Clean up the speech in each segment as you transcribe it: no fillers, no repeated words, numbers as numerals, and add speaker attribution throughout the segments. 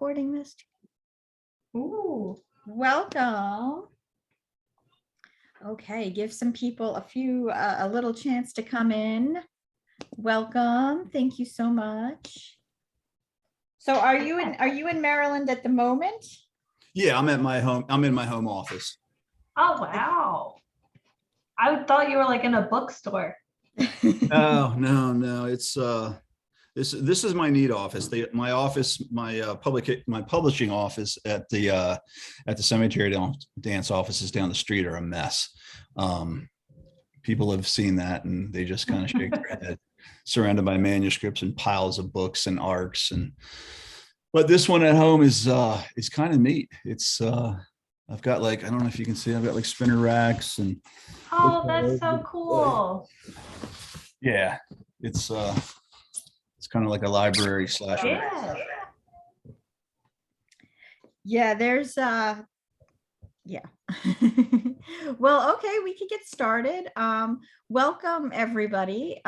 Speaker 1: recording this?
Speaker 2: Ooh.
Speaker 1: Welcome. Okay, give some people a little chance to come in. Welcome. Thank you so much. So are you in Maryland at the moment?
Speaker 3: Yeah, I'm at my home. I'm in my home office.
Speaker 2: Oh, wow. I thought you were like in a bookstore.
Speaker 3: Oh, no. It's this is my neat office. My office, my publishing office at the cemetery dance offices down the street are a mess. People have seen that and they just kind of shake their head, surrounded by manuscripts and piles of books and arcs. But this one at home is kind of neat. It's I've got like, I don't know if you can see, I've got like spinner racks and.
Speaker 2: Oh, that's so cool.
Speaker 3: Yeah, it's kind of like a library slash.
Speaker 2: Yeah.
Speaker 1: Yeah, there's yeah. Well, okay, we can get started. Welcome everybody.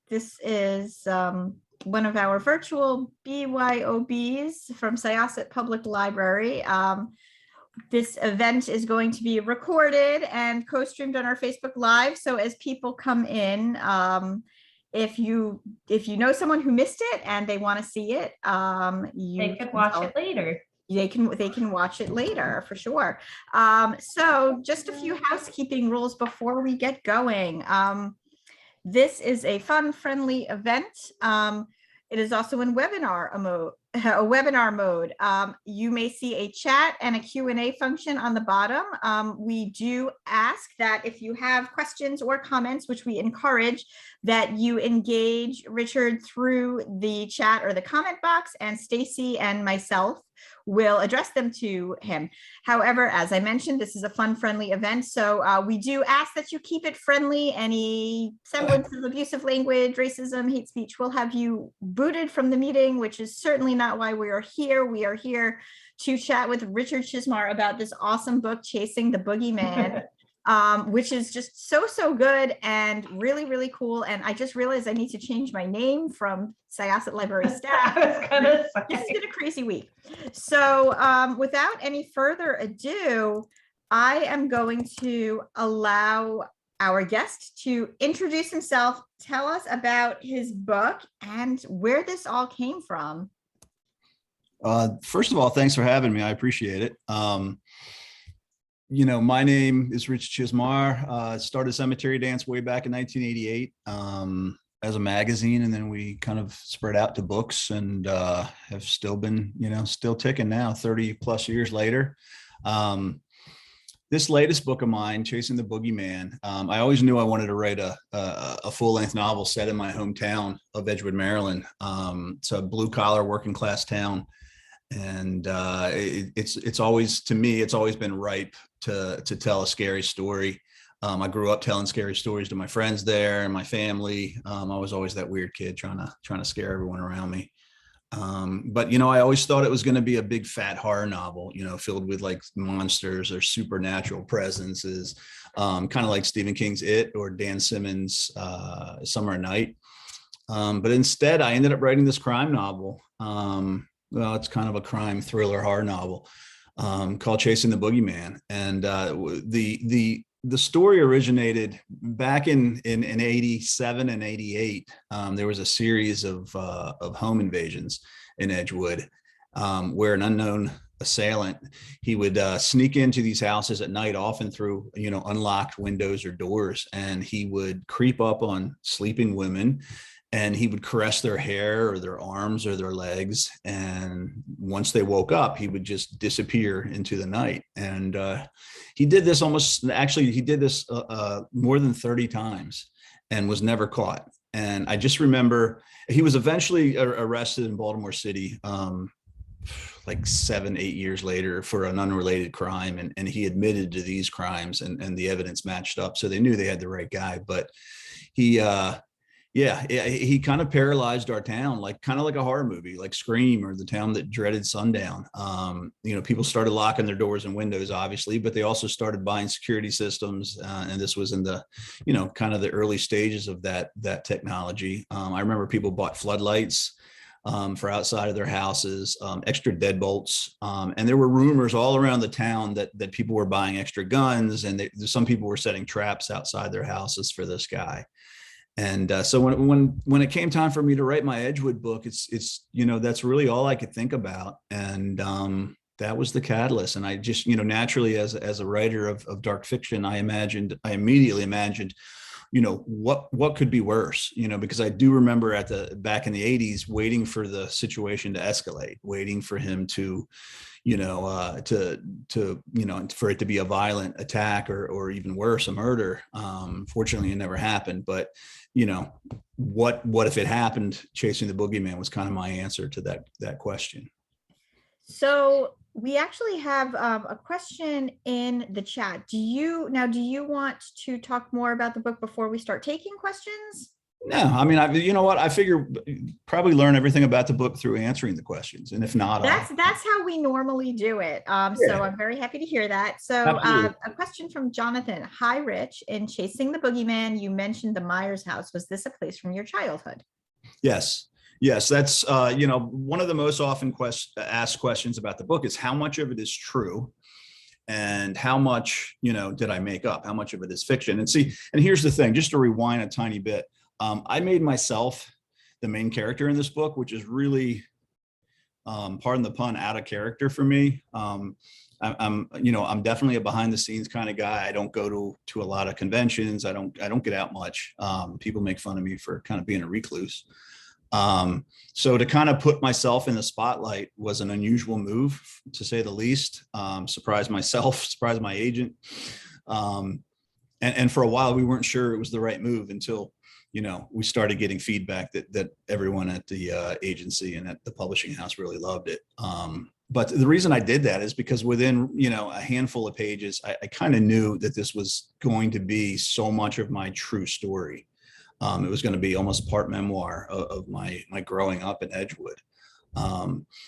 Speaker 1: This is one of our virtual BYOBs from Syosset Public Library. This event is going to be recorded and co-streamed on our Facebook Live. So as people come in, if you know someone who missed it and they want to see it,
Speaker 2: They could watch it later.
Speaker 1: They can watch it later for sure. So just a few housekeeping rules before we get going. This is a fun, friendly event. It is also in webinar mode. You may see a chat and a Q&A function on the bottom. We do ask that if you have questions or comments, which we encourage, that you engage Richard through the chat or the comment box, and Stacy and myself will address them to him. However, as I mentioned, this is a fun, friendly event. So we do ask that you keep it friendly. Any semblance of abusive language, racism, hate speech will have you booted from the meeting, which is certainly not why we are here. We are here to chat with Richard Chizmar about this awesome book, Chasing the Boogeyman, which is just so good and really, really cool. And I just realized I need to change my name from Syosset Library staff. This has been a crazy week. So without any further ado, I am going to allow our guest to introduce himself, tell us about his book and where this all came from.
Speaker 3: First of all, thanks for having me. I appreciate it. You know, my name is Richard Chizmar. Started Cemetery Dance way back in 1988 as a magazine, and then we kind of spread out to books and have still been, still ticking now, 30 plus years later. This latest book of mine, Chasing the Boogeyman, I always knew I wanted to write a full-length novel set in my hometown of Edgewood, Maryland. It's a blue-collar working class town. And it's always, to me, it's always been ripe to tell a scary story. I grew up telling scary stories to my friends there and my family. I was always that weird kid trying to scare everyone around me. But I always thought it was going to be a big fat horror novel, filled with like monsters or supernatural presences, kind of like Stephen King's It or Dan Simmons' Summer at Night. But instead, I ended up writing this crime novel. Well, it's kind of a crime thriller horror novel called Chasing the Boogeyman. And the story originated back in 87 and 88. There was a series of home invasions in Edgewood where an unknown assailant, he would sneak into these houses at night, often through unlocked windows or doors, and he would creep up on sleeping women. And he would caress their hair or their arms or their legs. And once they woke up, he would just disappear into the night. And he did this more than 30 times and was never caught. And I just remember he was eventually arrested in Baltimore City, like 7-8 years later for an unrelated crime. And he admitted to these crimes and the evidence matched up. So they knew they had the right guy, but he kind of paralyzed our town, kind of like a horror movie, like Scream or The Town That Dreaded Sundown. People started locking their doors and windows, obviously, but they also started buying security systems. And this was in the, kind of the early stages of that technology. I remember people bought floodlights. for outside of their houses, extra deadbolts. And there were rumors all around the town that people were buying extra guns, and some people were setting traps outside their houses for this guy. And so when it came time for me to write my Edgewood book, it's that's really all I could think about. And that was the catalyst. And I just, naturally as a writer of dark fiction, I immediately imagined, what could be worse, because I do remember back in the 80s, waiting for the situation to escalate, waiting for him to, for it to be a violent attack or even worse, a murder. Fortunately, it never happened. But, what if it happened? Chasing the Boogeyman was kind of my answer to that question.
Speaker 1: So we actually have a question in the chat. Do you want to talk more about the book before we start taking questions?
Speaker 3: No, I mean, I figure probably learn everything about the book through answering the questions. And if not,
Speaker 1: that's how we normally do it. So I'm very happy to hear that. So a question from Jonathan. Hi, Rich. In Chasing the Boogeyman, you mentioned the Myers house. Was this a place from your childhood?
Speaker 3: Yes. Yes, that's, one of the most often asked questions about the book is how much of it is true and how much, did I make up? How much of it is fiction? And here's the thing, just to rewind a tiny bit. I made myself the main character in this book, which is really, pardon the pun, out of character for me. I'm definitely a behind the scenes kind of guy. I don't go to a lot of conventions. I don't get out much. People make fun of me for kind of being a recluse. So to kind of put myself in the spotlight was an unusual move, to say the least. Surprised myself, surprised my agent. And for a while, we weren't sure it was the right move until, we started getting feedback that everyone at the agency and at the publishing house really loved it. But the reason I did that is because within, a handful of pages, I kind of knew that this was going to be so much of my true story. It was going to be almost part memoir of my growing up in Edgewood.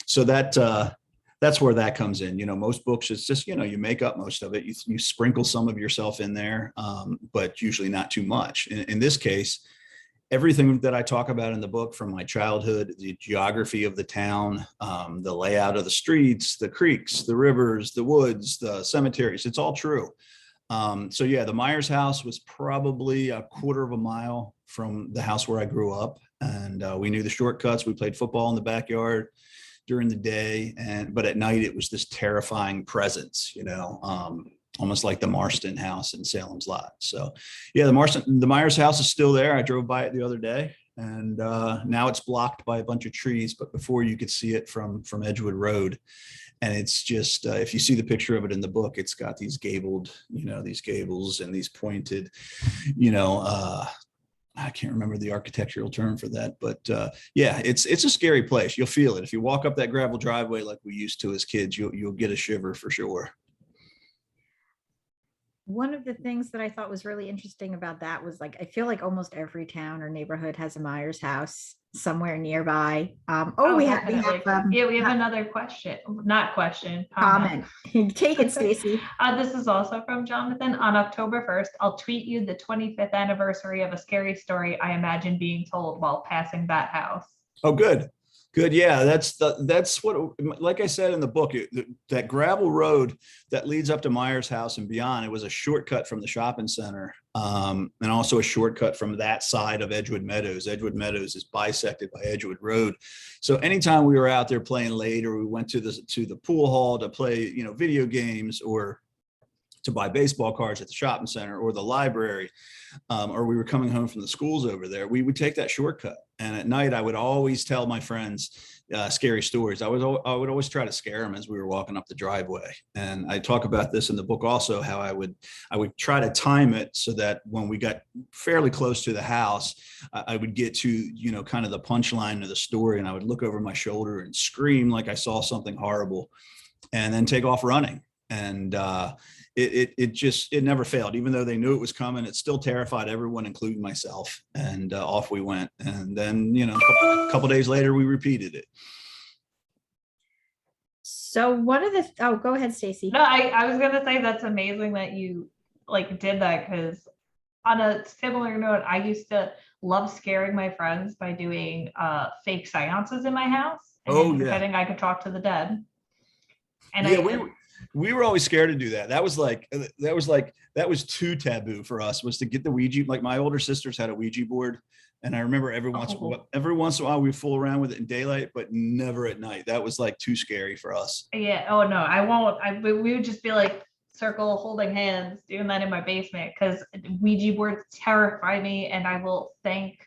Speaker 3: So that's where that comes in. Most books, it's just, you make up most of it. You sprinkle some of yourself in there, but usually not too much. In this case, everything that I talk about in the book, from my childhood, the geography of the town, the layout of the streets, the creeks, the rivers, the woods, the cemeteries, it's all true. So yeah, the Myers house was probably a quarter of a mile from the house where I grew up. And we knew the shortcuts. We played football in the backyard during the day. But at night, it was this terrifying presence, almost like the Marston house in Salem's Lot. So yeah, the Myers house is still there. I drove by it the other day, and now it's blocked by a bunch of trees. But before, you could see it from Edgewood Road. And it's just, if you see the picture of it in the book, it's got these gabled, these gables and these pointed, I can't remember the architectural term for that, but yeah, it's a scary place. You'll feel it. If you walk up that gravel driveway like we used to as kids, you'll get a shiver for sure.
Speaker 1: One of the things that I thought was really interesting about that was, I feel like almost every town or neighborhood has a Myers house somewhere nearby. We have
Speaker 2: another question,
Speaker 1: comment. Take it, Stacy.
Speaker 2: This is also from Jonathan. On October 1st, I'll tweet you the 25th anniversary of a scary story I imagine being told while passing that house.
Speaker 3: Oh, good. Good. Yeah, that's what, like I said in the book, that gravel road that leads up to Myers' house and beyond, it was a shortcut from the shopping center, and also a shortcut from that side of Edgewood Meadows. Edgewood Meadows is bisected by Edgewood Road. So anytime we were out there playing late, or we went to the pool hall to play, video games, or to buy baseball cards at the shopping center or the library, or we were coming home from the schools over there, we would take that shortcut. And at night, I would always tell my friends scary stories. I would always try to scare them as we were walking up the driveway. And I talk about this in the book also, how I would try to time it so that when we got fairly close to the house, I would get to, kind of the punchline of the story, and I would look over my shoulder and scream like I saw something horrible, and then take off running. And it never failed. Even though they knew it was coming, it still terrified everyone, including myself. And off we went. And then, a couple days later, we repeated it.
Speaker 1: So go ahead, Stacy.
Speaker 2: No, I was going to say that's amazing that you did that, because on a similar note, I used to love scaring my friends by doing fake seances in my house and pretending I could talk to the dead. And
Speaker 3: we were always scared to do that. That was too taboo for us, was to get the Ouija. Like my older sisters had a Ouija board, and I remember every once in a while we fool around with it in daylight, but never at night. That was like too scary for us.
Speaker 2: Yeah. Oh no, I won't. We would just be like circle holding hands, doing that in my basement, because Ouija boards terrify me, and I will thank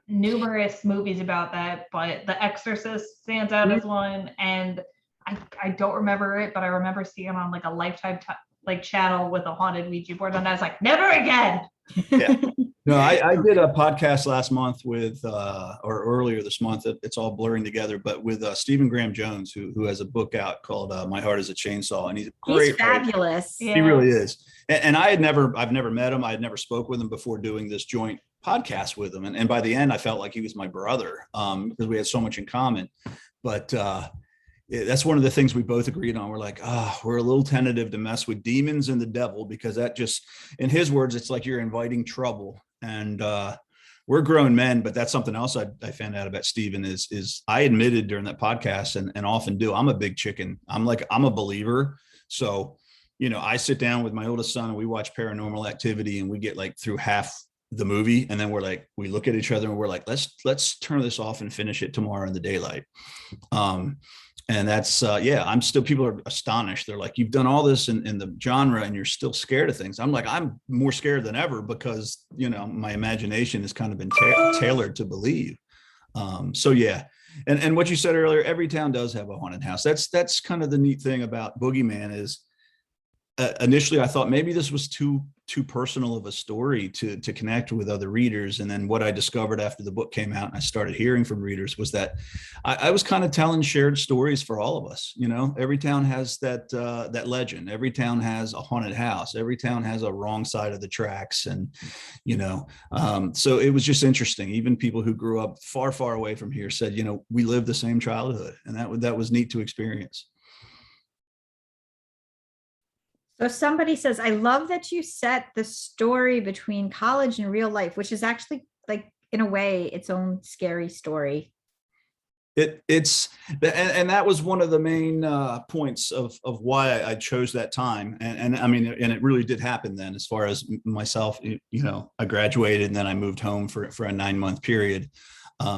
Speaker 2: numerous movies about that, but The Exorcist stands out as one, and I don't remember it, but I remember seeing it on like a Lifetime channel with a haunted Ouija board, and I was like, never again.
Speaker 3: Yeah. No, I did a podcast last month with, or earlier this month, it's all blurring together, but with Stephen Graham Jones, who has a book out called My Heart is a Chainsaw, and he's great.
Speaker 1: He's fabulous.
Speaker 3: Yeah. He really is. And I've never met him. I had never spoke with him before doing this joint podcast with him. And by the end, I felt like he was my brother, because we had so much in common. But that's one of the things we both agreed on. We're like, we're a little tentative to mess with demons and the devil, because that just, in his words, it's like you're inviting trouble. And we're grown men, but that's something else I found out about Stephen is I admitted during that podcast, and often do, I'm a big chicken. I'm a believer. So, I sit down with my oldest son and we watch Paranormal Activity, and we get like through half the movie, and then we look at each other and we're like, let's turn this off and finish it tomorrow in the daylight. And that's, I'm still, people are astonished. They're like, you've done all this in the genre and you're still scared of things. I'm like, I'm more scared than ever, because, my imagination has kind of been tailored to believe. So yeah. And what you said earlier, every town does have a haunted house. That's kind of the neat thing about Boogeyman is, initially I thought maybe this was too personal of a story to connect with other readers. And then what I discovered after the book came out and I started hearing from readers was that I was kind of telling shared stories for all of us. Every town has that legend. Every town has a haunted house. Every town has a wrong side of the tracks. And, so it was just interesting. Even people who grew up far, far away from here said, we lived the same childhood, and that was neat to experience.
Speaker 1: So somebody says, I love that you set the story between college and real life, which is actually, like, in a way, its own scary story.
Speaker 3: It's and that was one of the main points of why I chose that time. And I mean, and it really did happen then, as far as myself, I graduated and then I moved home for a 9-month period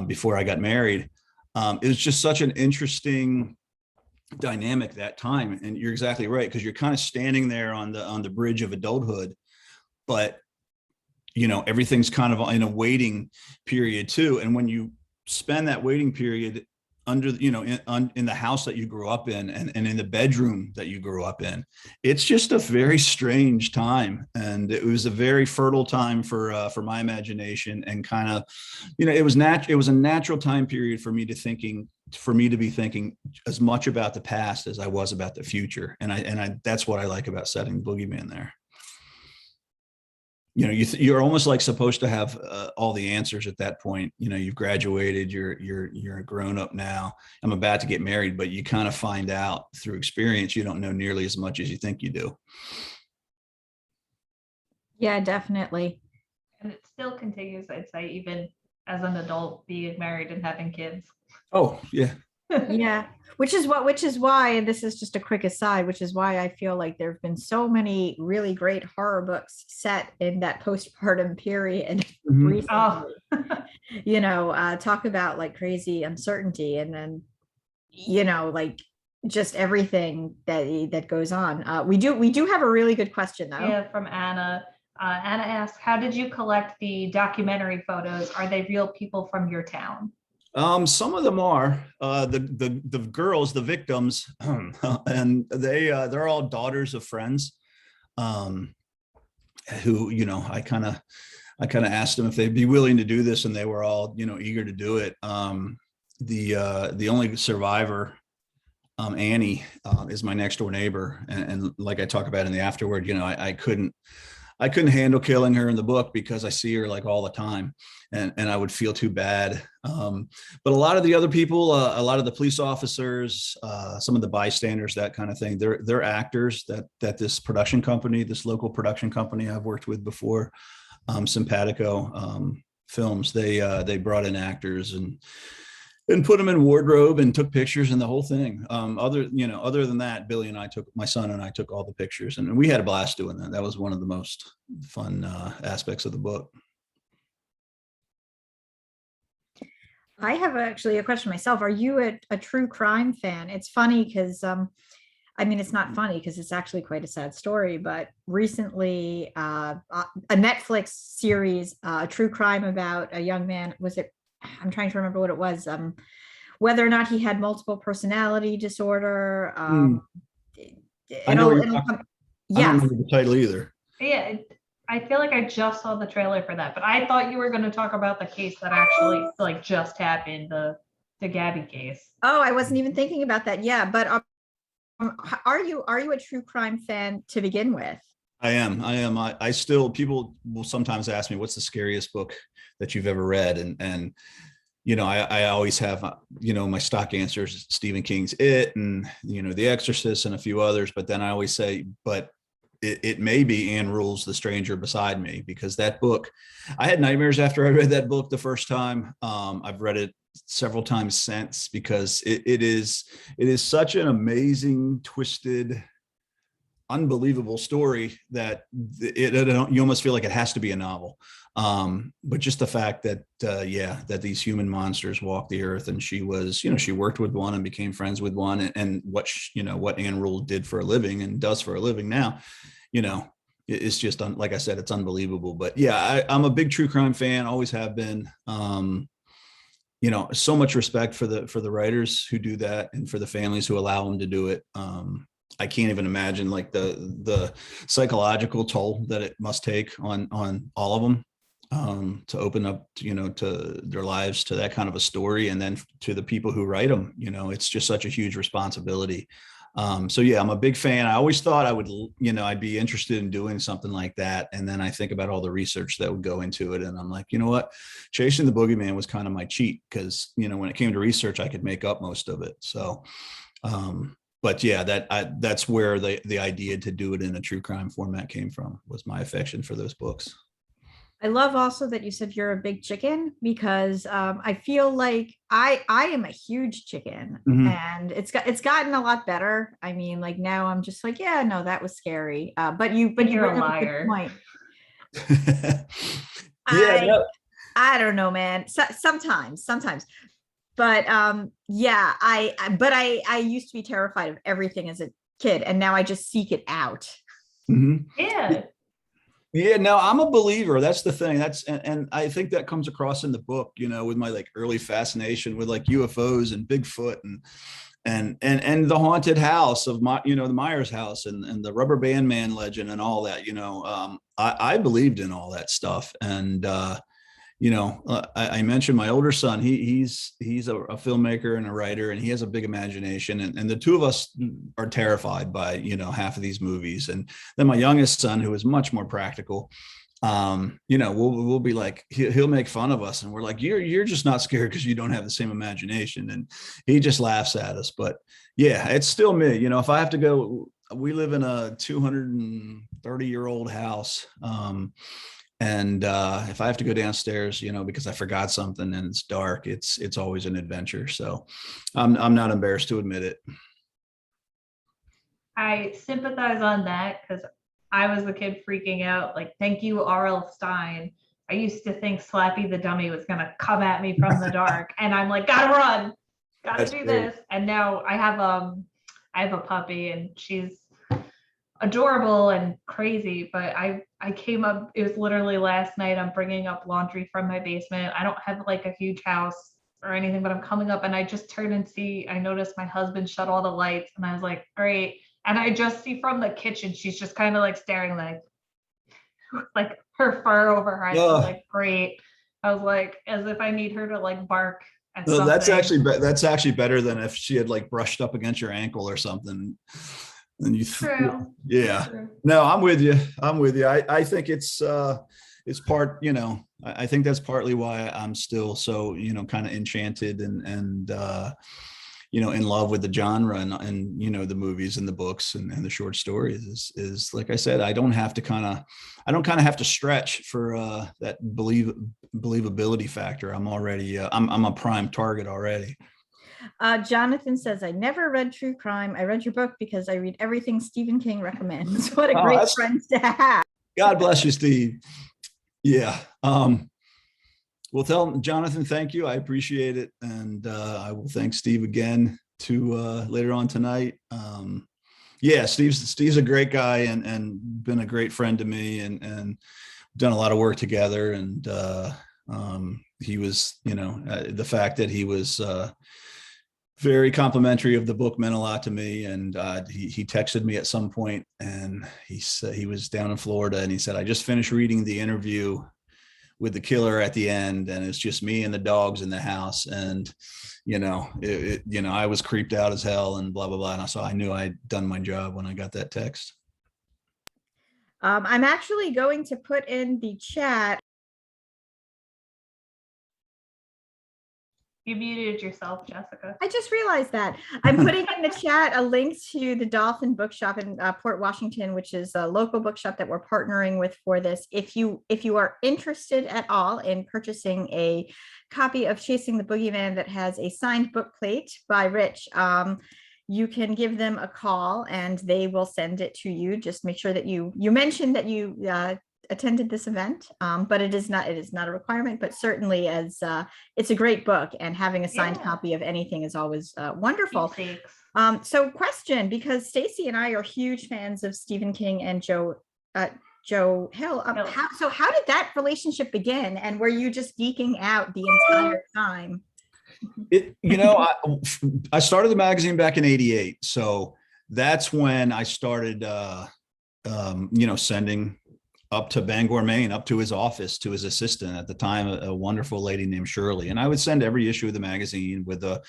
Speaker 3: before I got married. It was just such an interesting dynamic that time, and you're exactly right, because you're kind of standing there on the bridge of adulthood, but everything's kind of in a waiting period too. And when you spend that waiting period under in the house that you grew up in, and in the bedroom that you grew up in, it's just a very strange time. And it was a very fertile time for my imagination, and kind of it was a natural time period for me to be thinking as much about the past as I was about the future. And I that's what I like about setting Boogeyman there. You're almost like supposed to have all the answers at that point. You've graduated, you're a grown up now. I'm about to get married, but you kind of find out through experience, you don't know nearly as much as you think you do.
Speaker 1: Yeah, definitely.
Speaker 2: And it still continues, I'd say, even as an adult, being married and having kids.
Speaker 3: Oh, yeah.
Speaker 1: Yeah, which is why, and this is just a quick aside, which is why I feel like there have been so many really great horror books set in that postpartum period recently. Talk about like crazy uncertainty, and then like just everything that goes on. We do have a really good question though.
Speaker 2: Yeah, from Anna. Anna asks, how did you collect the documentary photos? Are they real people from your town?
Speaker 3: Some of them are the girls, the victims, and they're all daughters of friends, who, I kind of asked them if they'd be willing to do this, and they were all, eager to do it. The only survivor, Annie, is my next door neighbor. And like I talk about in the afterword, I couldn't I couldn't handle killing her in the book because I see her like all the time, and I would feel too bad. But a lot of the other people, a lot of the police officers, some of the bystanders, that kind of thing, they're actors that this production company, this local production company I've worked with before, Simpatico Films, they brought in actors and put them in wardrobe and took pictures and the whole thing. Other than that, Billy and I my son and I took all the pictures, and we had a blast doing that. That was one of the most fun aspects of the book.
Speaker 1: I have actually a question myself. Are you a true crime fan? It's funny because, I mean, it's not funny because it's actually quite a sad story, but recently a Netflix series, a true crime about a young man, I'm trying to remember what it was, whether or not he had multiple personality disorder.
Speaker 3: I know
Speaker 1: I don't
Speaker 3: remember the title either.
Speaker 2: Yeah, I feel like I just saw the trailer for that, but I thought you were going to talk about the case that actually like just happened, the Gabby case.
Speaker 1: Oh, I wasn't even thinking about that. Yeah, but are you a true crime fan to begin with?
Speaker 3: I am. I still, people will sometimes ask me, what's the scariest book that you've ever read? And I always have, my stock answers, Stephen King's It, and, The Exorcist and a few others. But then I always say, but it may be Anne Rule's The Stranger Beside Me, because that book, I had nightmares after I read that book the first time. I've read it several times since, because it is such an amazing, twisted, unbelievable story that you almost feel like it has to be a novel. But just the fact that that these human monsters walk the earth, and she was, she worked with one and became friends with one, and what Anne Rule did for a living and does for a living now, it's just like I said, it's unbelievable. But yeah, I'm a big true crime fan, always have been. So much respect for the writers who do that, and for the families who allow them to do it. I can't even imagine like the psychological toll that it must take on all of them, to open up, to their lives to that kind of a story, and then to the people who write them. It's just such a huge responsibility. So yeah, I'm a big fan. I always thought I would, I'd be interested in doing something like that. And then I think about all the research that would go into it, and I'm like, you know what, Chasing the Boogeyman was kind of my cheat, because when it came to research, I could make up most of it. So but yeah, that's where the idea to do it in a true crime format came from, was my affection for those books.
Speaker 1: I love also that you said you're a big chicken, because I feel like I am a huge chicken, and it's gotten a lot better. I mean, like now I'm just like, yeah, no, that was scary. But you're
Speaker 2: a liar.
Speaker 1: I don't know, man. Sometimes. But yeah, I used to be terrified of everything as a kid, and now I just seek it out.
Speaker 2: Yeah.
Speaker 3: Yeah, no, I'm a believer. That's the thing. And I think that comes across in the book, with my like early fascination with like UFOs and Bigfoot and the haunted house of the Myers house and the Rubber Band Man legend and all that. I believed in all that stuff. And I mentioned my older son. He's a filmmaker and a writer, and he has a big imagination. And the two of us are terrified by half of these movies. And then my youngest son, who is much more practical, we'll be like, he'll make fun of us, and we're like, you're just not scared because you don't have the same imagination. And he just laughs at us. But yeah, it's still me. If I have to go, we live in a 230-year-old house. And if I have to go downstairs, because I forgot something and it's dark, it's always an adventure. So I'm not embarrassed to admit it.
Speaker 2: I sympathize on that, because I was the kid freaking out. Like, thank you, R.L. Stein. I used to think Slappy the Dummy was gonna come at me from the dark, and I'm like, gotta run, gotta do this. And now I have a puppy, and she's adorable and crazy, but I came up, it was literally last night, I'm bringing up laundry from my basement. I don't have like a huge house or anything, but I'm coming up, and I just turn and I noticed my husband shut all the lights, and I was like, great. And I just see from the kitchen, she's just kind of like staring, like her fur over her eyes. I was like, great. I was like, as if I need her to like bark at something.
Speaker 3: That's actually better than if she had like brushed up against your ankle or something. And
Speaker 2: True.
Speaker 3: yeah.
Speaker 2: True.
Speaker 3: No, I'm with you. I think it's part, I think that's partly why I'm still so, kind of enchanted and in love with the genre and the movies and the books and the short stories is like I said, I don't have to have to stretch for that believability factor. I'm already, I'm a prime target already.
Speaker 1: Jonathan says, I never read true crime. I read your book because I read everything Stephen King recommends. What a
Speaker 3: Oh,
Speaker 1: great friend to have.
Speaker 3: God bless you, Steve. Yeah. Well, tell Jonathan, thank you. I appreciate it. And I will thank Steve again later on tonight. Yeah, Steve's a great guy and been a great friend to me and done a lot of work together. And he was, the fact that he was very complimentary of the book meant a lot to me. And he texted me at some point and he said he was down in Florida and he said, I just finished reading the interview with the killer at the end and it's just me and the dogs in the house. And, I was creeped out as hell and blah, blah, blah. And so I knew I'd done my job when I got that text.
Speaker 1: I'm actually going to put in the chat.
Speaker 2: You muted yourself, Jessica.
Speaker 1: I just realized that. I'm putting in the chat a link to the Dolphin Bookshop in Port Washington, which is a local bookshop that we're partnering with for this. If you are interested at all in purchasing a copy of Chasing the Boogeyman that has a signed book plate by Rich, you can give them a call and they will send it to you. Just make sure that you mentioned that you attended this event, but it is not a requirement, but certainly as it's a great book and having a signed copy of anything is always wonderful. So question, because Stacy and I are huge fans of Stephen King and Joe Hill. How did that relationship begin? And were you just geeking out the entire time?
Speaker 3: I started the magazine back in '88. So that's when I started, sending up to Bangor, Maine, up to his office, to his assistant at the time, a wonderful lady named Shirley. And I would send every issue of the magazine with a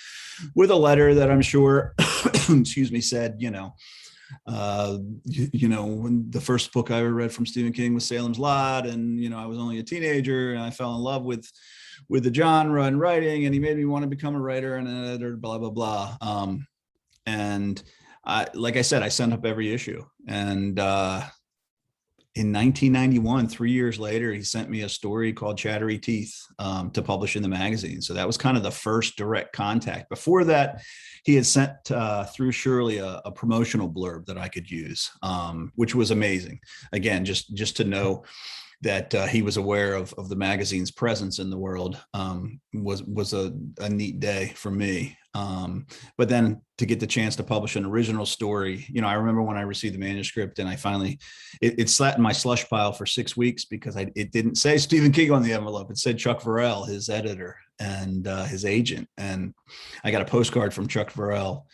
Speaker 3: letter that I'm sure, excuse me, said, when the first book I ever read from Stephen King was Salem's Lot. And, I was only a teenager and I fell in love with the genre and writing, and he made me want to become a writer and an editor, blah, blah, blah. And like I said, I sent up every issue. And, in 1991, 3 years later, he sent me a story called Chattery Teeth to publish in the magazine. So that was kind of the first direct contact. Before that, he had sent through Shirley a promotional blurb that I could use, which was amazing. Again, just to know that he was aware of the magazine's presence in the world was a neat day for me. But then to get the chance to publish an original story, I remember when I received the manuscript and I finally, it sat in my slush pile for 6 weeks because it didn't say Stephen King on the envelope. It said Chuck Varell, his editor and his agent. And I got a postcard from Chuck Varell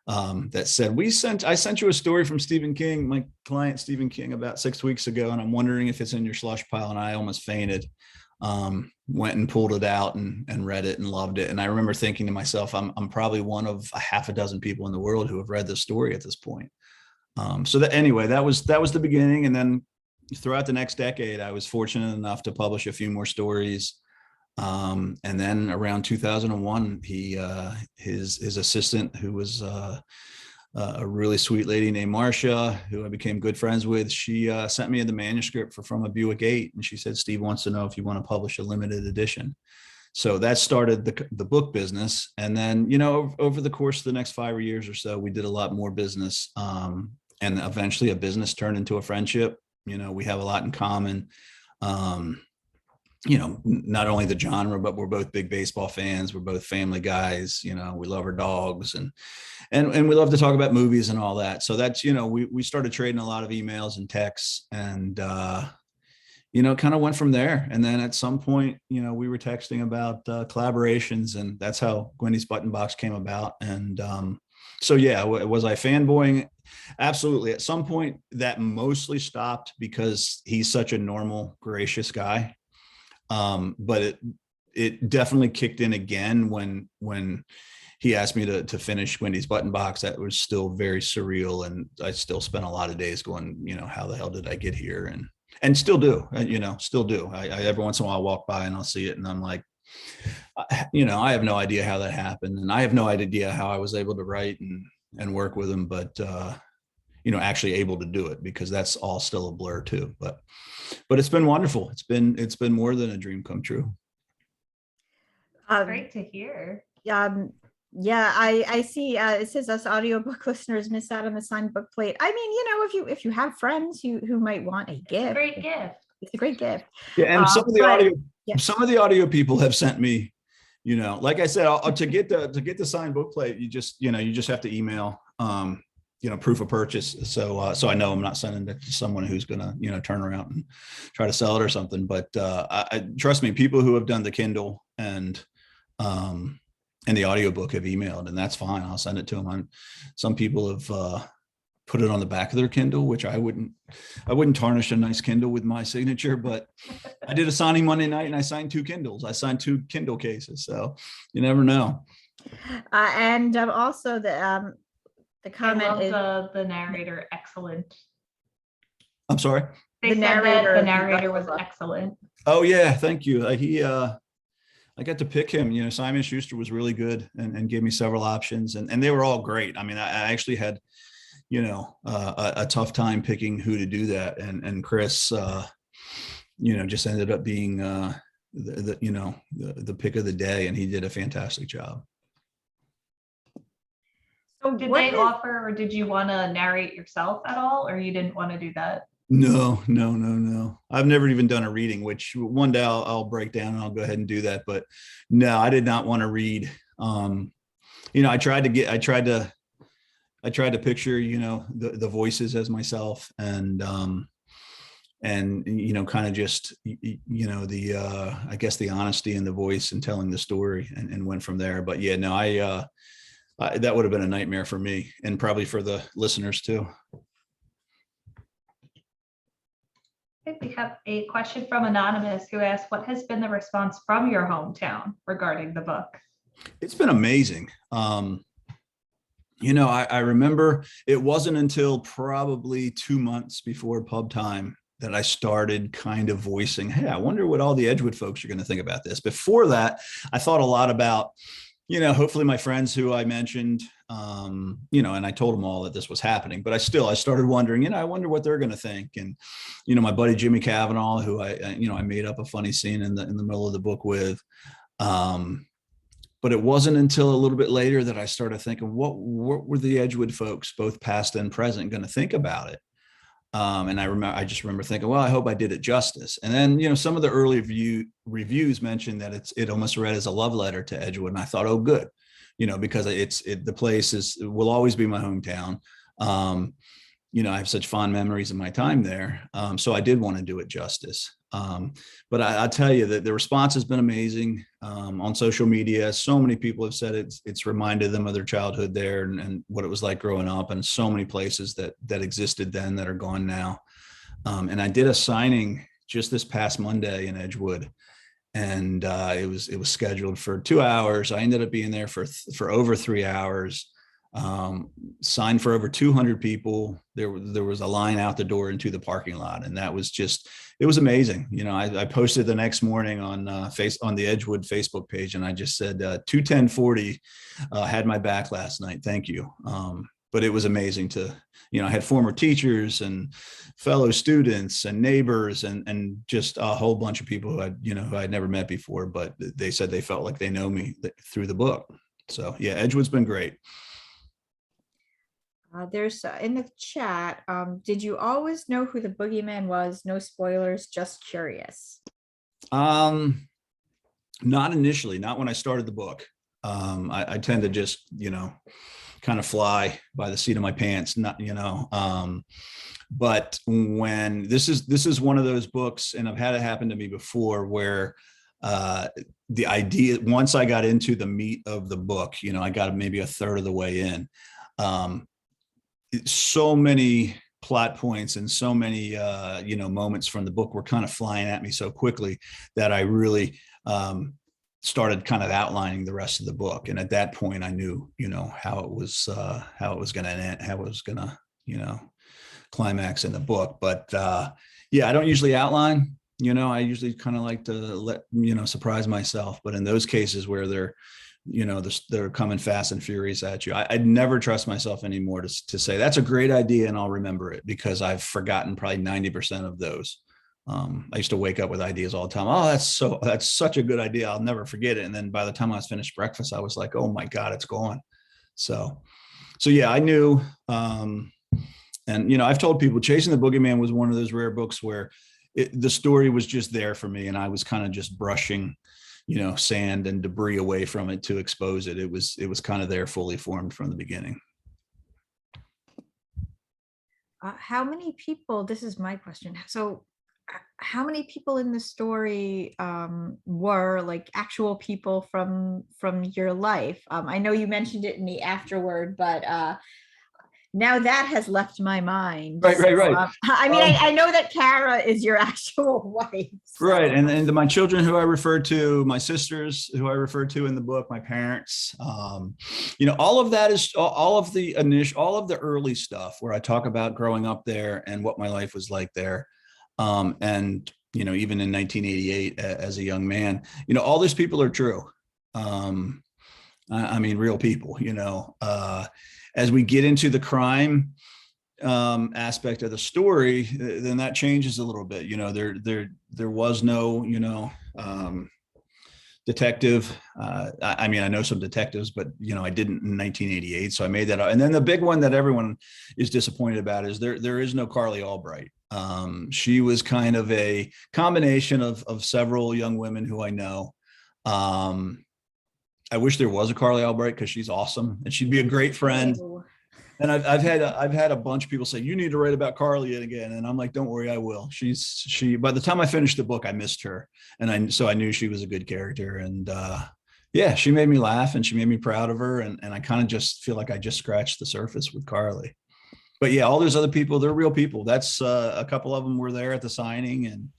Speaker 3: that said, I sent you a story from Stephen King, my client Stephen King, about 6 weeks ago, and I'm wondering if it's in your slush pile. And I almost fainted. Went and pulled it out and read it and loved it. And I remember thinking to myself, I'm probably one of a half a dozen people in the world who have read this story at this point. So that was the beginning. And then throughout the next decade, I was fortunate enough to publish a few more stories. And then around 2001, his assistant, who was a really sweet lady named Marcia, who I became good friends with, she sent me the manuscript from a Buick 8, and she said, Steve wants to know if you want to publish a limited edition. So that started the book business. And then, over the course of the next 5 years or so, we did a lot more business. And eventually a business turned into a friendship. We have a lot in common. Not only the genre, but we're both big baseball fans. We're both family guys. We love our dogs and we love to talk about movies and all that. So that's, we started trading a lot of emails and texts and, kind of went from there. And then at some point, we were texting about collaborations, and that's how Gwendy's Button Box came about. And so, yeah, was I fanboying? Absolutely. At some point that mostly stopped because he's such a normal, gracious guy. But it definitely kicked in again when he asked me to finish Wendy's Button Box, that was still very surreal. And I still spent a lot of days going, how the hell did I get here? And still do, still do. I every once in a while walk by and I'll see it and I'm like, I have no idea how that happened. And I have no idea how I was able to write and work with him, but, actually able to do it, because that's all still a blur too. But it's been wonderful. It's been more than a dream come true.
Speaker 2: Great to hear.
Speaker 1: Yeah, I see. It says us audiobook listeners miss out on the signed book plate. I mean, if you have friends who might want a gift,
Speaker 2: Great gift.
Speaker 1: It's a great gift.
Speaker 3: Yeah, and some of the audio people have sent me, like I said, to get the signed book plate, you just have to email, proof of purchase. So I know I'm not sending it to someone who's gonna, turn around and try to sell it or something. But I trust me, people who have done the Kindle and the audiobook have emailed, and that's fine. I'll send it to them. Some people have put it on the back of their Kindle, which I wouldn't tarnish a nice Kindle with my signature, but I did a signing Monday night and I signed 2 Kindles. I signed 2 Kindle cases. So you never know.
Speaker 1: And also the comment is
Speaker 2: the narrator excellent.
Speaker 3: I'm sorry.
Speaker 2: The narrator was excellent.
Speaker 3: Oh yeah, thank you. I got to pick him. Simon Schuster was really good and gave me several options, and they were all great. I mean, I actually had a tough time picking who to do that, and Chris just ended up being the pick of the day, and he did a fantastic job.
Speaker 2: So did they offer, or did you want to narrate yourself at all, or you didn't want to do that? No. I've never even done a reading, which one day I'll break down and I'll go ahead and do that. But no, I did not want to read. I tried to picture, the voices as myself, and kind of just, I guess the honesty in the voice and telling the story, and went from there. But yeah, no, that would have been a nightmare for me, and probably for the listeners too. Okay, we have a question from Anonymous, who asked, what has been the response from your hometown regarding the book?
Speaker 3: It's been amazing. I remember it wasn't until probably 2 months before pub time that I started kind of voicing, hey, I wonder what all the Edgewood folks are going to think about this. Before that, I thought a lot about, hopefully my friends who I mentioned, and I told them all that this was happening, but I started wondering, I wonder what they're going to think. And, my buddy, Jimmy Cavanaugh, who I made up a funny scene in the middle of the book with, but it wasn't until a little bit later that I started thinking, what were the Edgewood folks, both past and present, going to think about it? And I just remember thinking, well, I hope I did it justice. And then, some of the early reviews mentioned that it almost read as a love letter to Edgewood. And I thought, oh, good, because the place will always be my hometown. I have such fond memories of my time there. So I did want to do it justice. But I tell you that the response has been amazing on social media. So many people have said it's reminded them of their childhood there and what it was like growing up, and so many places that existed then that are gone now. And I did a signing just this past Monday in Edgewood, and it was scheduled for 2 hours. I ended up being there for over 3 hours. Signed for over 200 people. There was a line out the door into the parking lot, and that was it was amazing. I posted the next morning on the Edgewood Facebook page, and I just said 21040 had my back last night. Thank you. But it was amazing to, I had former teachers and fellow students and neighbors and just a whole bunch of people who I'd never met before, but they said they felt like they know me through the book. So yeah, Edgewood's been great.
Speaker 1: There's in the chat, did you always know who the boogeyman was? No spoilers, just curious.
Speaker 3: Not initially, not when I started the book. I tend to just, kind of fly by the seat of my pants, but when this is one of those books, and I've had it happen to me before, where the idea, once I got into the meat of the book, I got maybe a third of the way in. So many plot points and so many moments from the book were kind of flying at me so quickly that I really started kind of outlining the rest of the book. And at that point I knew, how it was going to end, how it was going to, climax in the book. But yeah, I don't usually outline, I usually kind of like to let, surprise myself. But in those cases where they're coming fast and furious at you, I'd never trust myself anymore to say that's a great idea and I'll remember it, because I've forgotten probably 90% of those. I used to wake up with ideas all the time. Oh, that's such a good idea, I'll never forget it. And then by the time I was finished breakfast, I was like, oh my God, it's gone. So yeah, I knew. And I've told people Chasing the Boogeyman was one of those rare books where the story was just there for me, and I was kind of just brushing sand and debris away from it to expose it. It was kind of there fully formed from the beginning.
Speaker 1: How many people, this is my question. So how many people in the story were like actual people from your life? I know you mentioned it in the afterword, but now that has left my mind.
Speaker 3: Right.
Speaker 1: I mean, I know that Kara is your actual wife. So.
Speaker 3: Right. And my children who I refer to, my sisters who I refer to in the book, my parents, all of that is all of the early stuff where I talk about growing up there and what my life was like there. And, even in 1988 as a young man, all these people are true. I mean, real people, as we get into the crime aspect of the story, then that changes a little bit. There was no, detective. I mean, I know some detectives, but I didn't in 1988. So I made that up. And then the big one that everyone is disappointed about is there is no Carly Albright. She was kind of a combination of several young women who I know. I wish there was a Carly Albright because she's awesome and she'd be a great friend. And I've had a bunch of people say, you need to write about Carly again. And I'm like, don't worry, I will. By the time I finished the book, I missed her. And so I knew she was a good character. And yeah, she made me laugh and she made me proud of her. And I kind of just feel like I just scratched the surface with Carly. But yeah, all those other people, they're real people. That's a couple of them were there at the signing. And,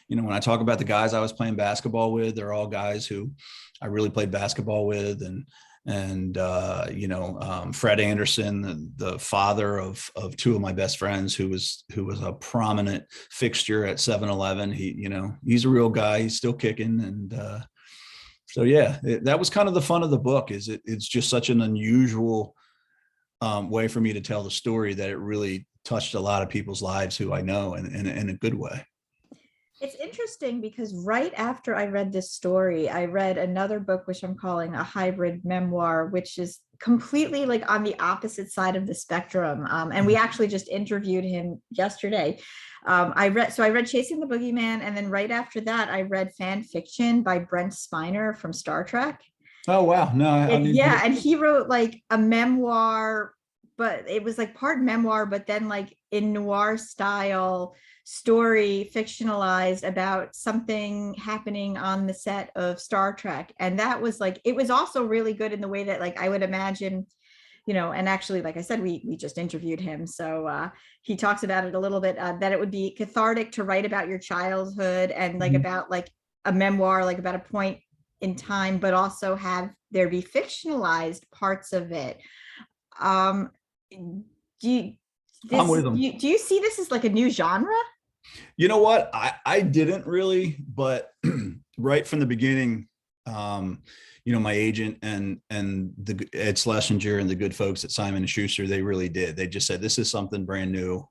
Speaker 3: when I talk about the guys I was playing basketball with, they're all guys who I really played basketball with. And Fred Anderson, the father of two of my best friends, who was a prominent fixture at 7-Eleven. He's a real guy. He's still kicking. And so, yeah, that was kind of the fun of the book. It's just such an unusual way for me to tell the story that it really touched a lot of people's lives who I know in a good way.
Speaker 1: It's interesting because right after I read this story, I read another book, which I'm calling a hybrid memoir, which is completely like on the opposite side of the spectrum. And we actually just interviewed him yesterday. I read Chasing the Boogeyman. And then right after that, I read Fan Fiction by Brent Spiner from Star Trek.
Speaker 3: Oh, wow. No,
Speaker 1: and he wrote like a memoir, but it was like part memoir, but then like in noir style story, fictionalized about something happening on the set of Star Trek. And that was like, it was also really good in the way that like I would imagine, and actually, like I said, we just interviewed him. So he talks about it a little bit, that it would be cathartic to write about your childhood and like about like a memoir, like about a point in time, but also have there be fictionalized parts of it. Do you see this as like a new genre?
Speaker 3: You know what? I didn't really, but right from the beginning, my agent and Ed Schlesinger and the good folks at Simon & Schuster, they really did. They just said, this is something brand new.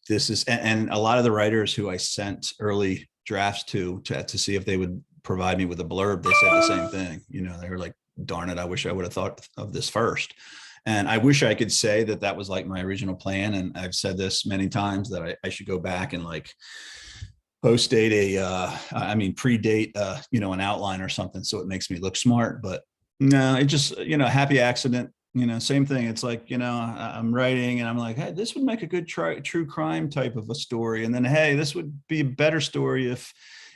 Speaker 3: This is, and a lot of the writers who I sent early drafts to see if they would provide me with a blurb, they said the same thing. They were like, darn it, I wish I would have thought of this first. And I wish I could say that was like my original plan. And I've said this many times that I should go back and like predate an outline or something, so it makes me look smart. But no, it just, happy accident, same thing. It's like, I'm writing and I'm like, hey, this would make a good true crime type of a story. And then, hey, this would be a better story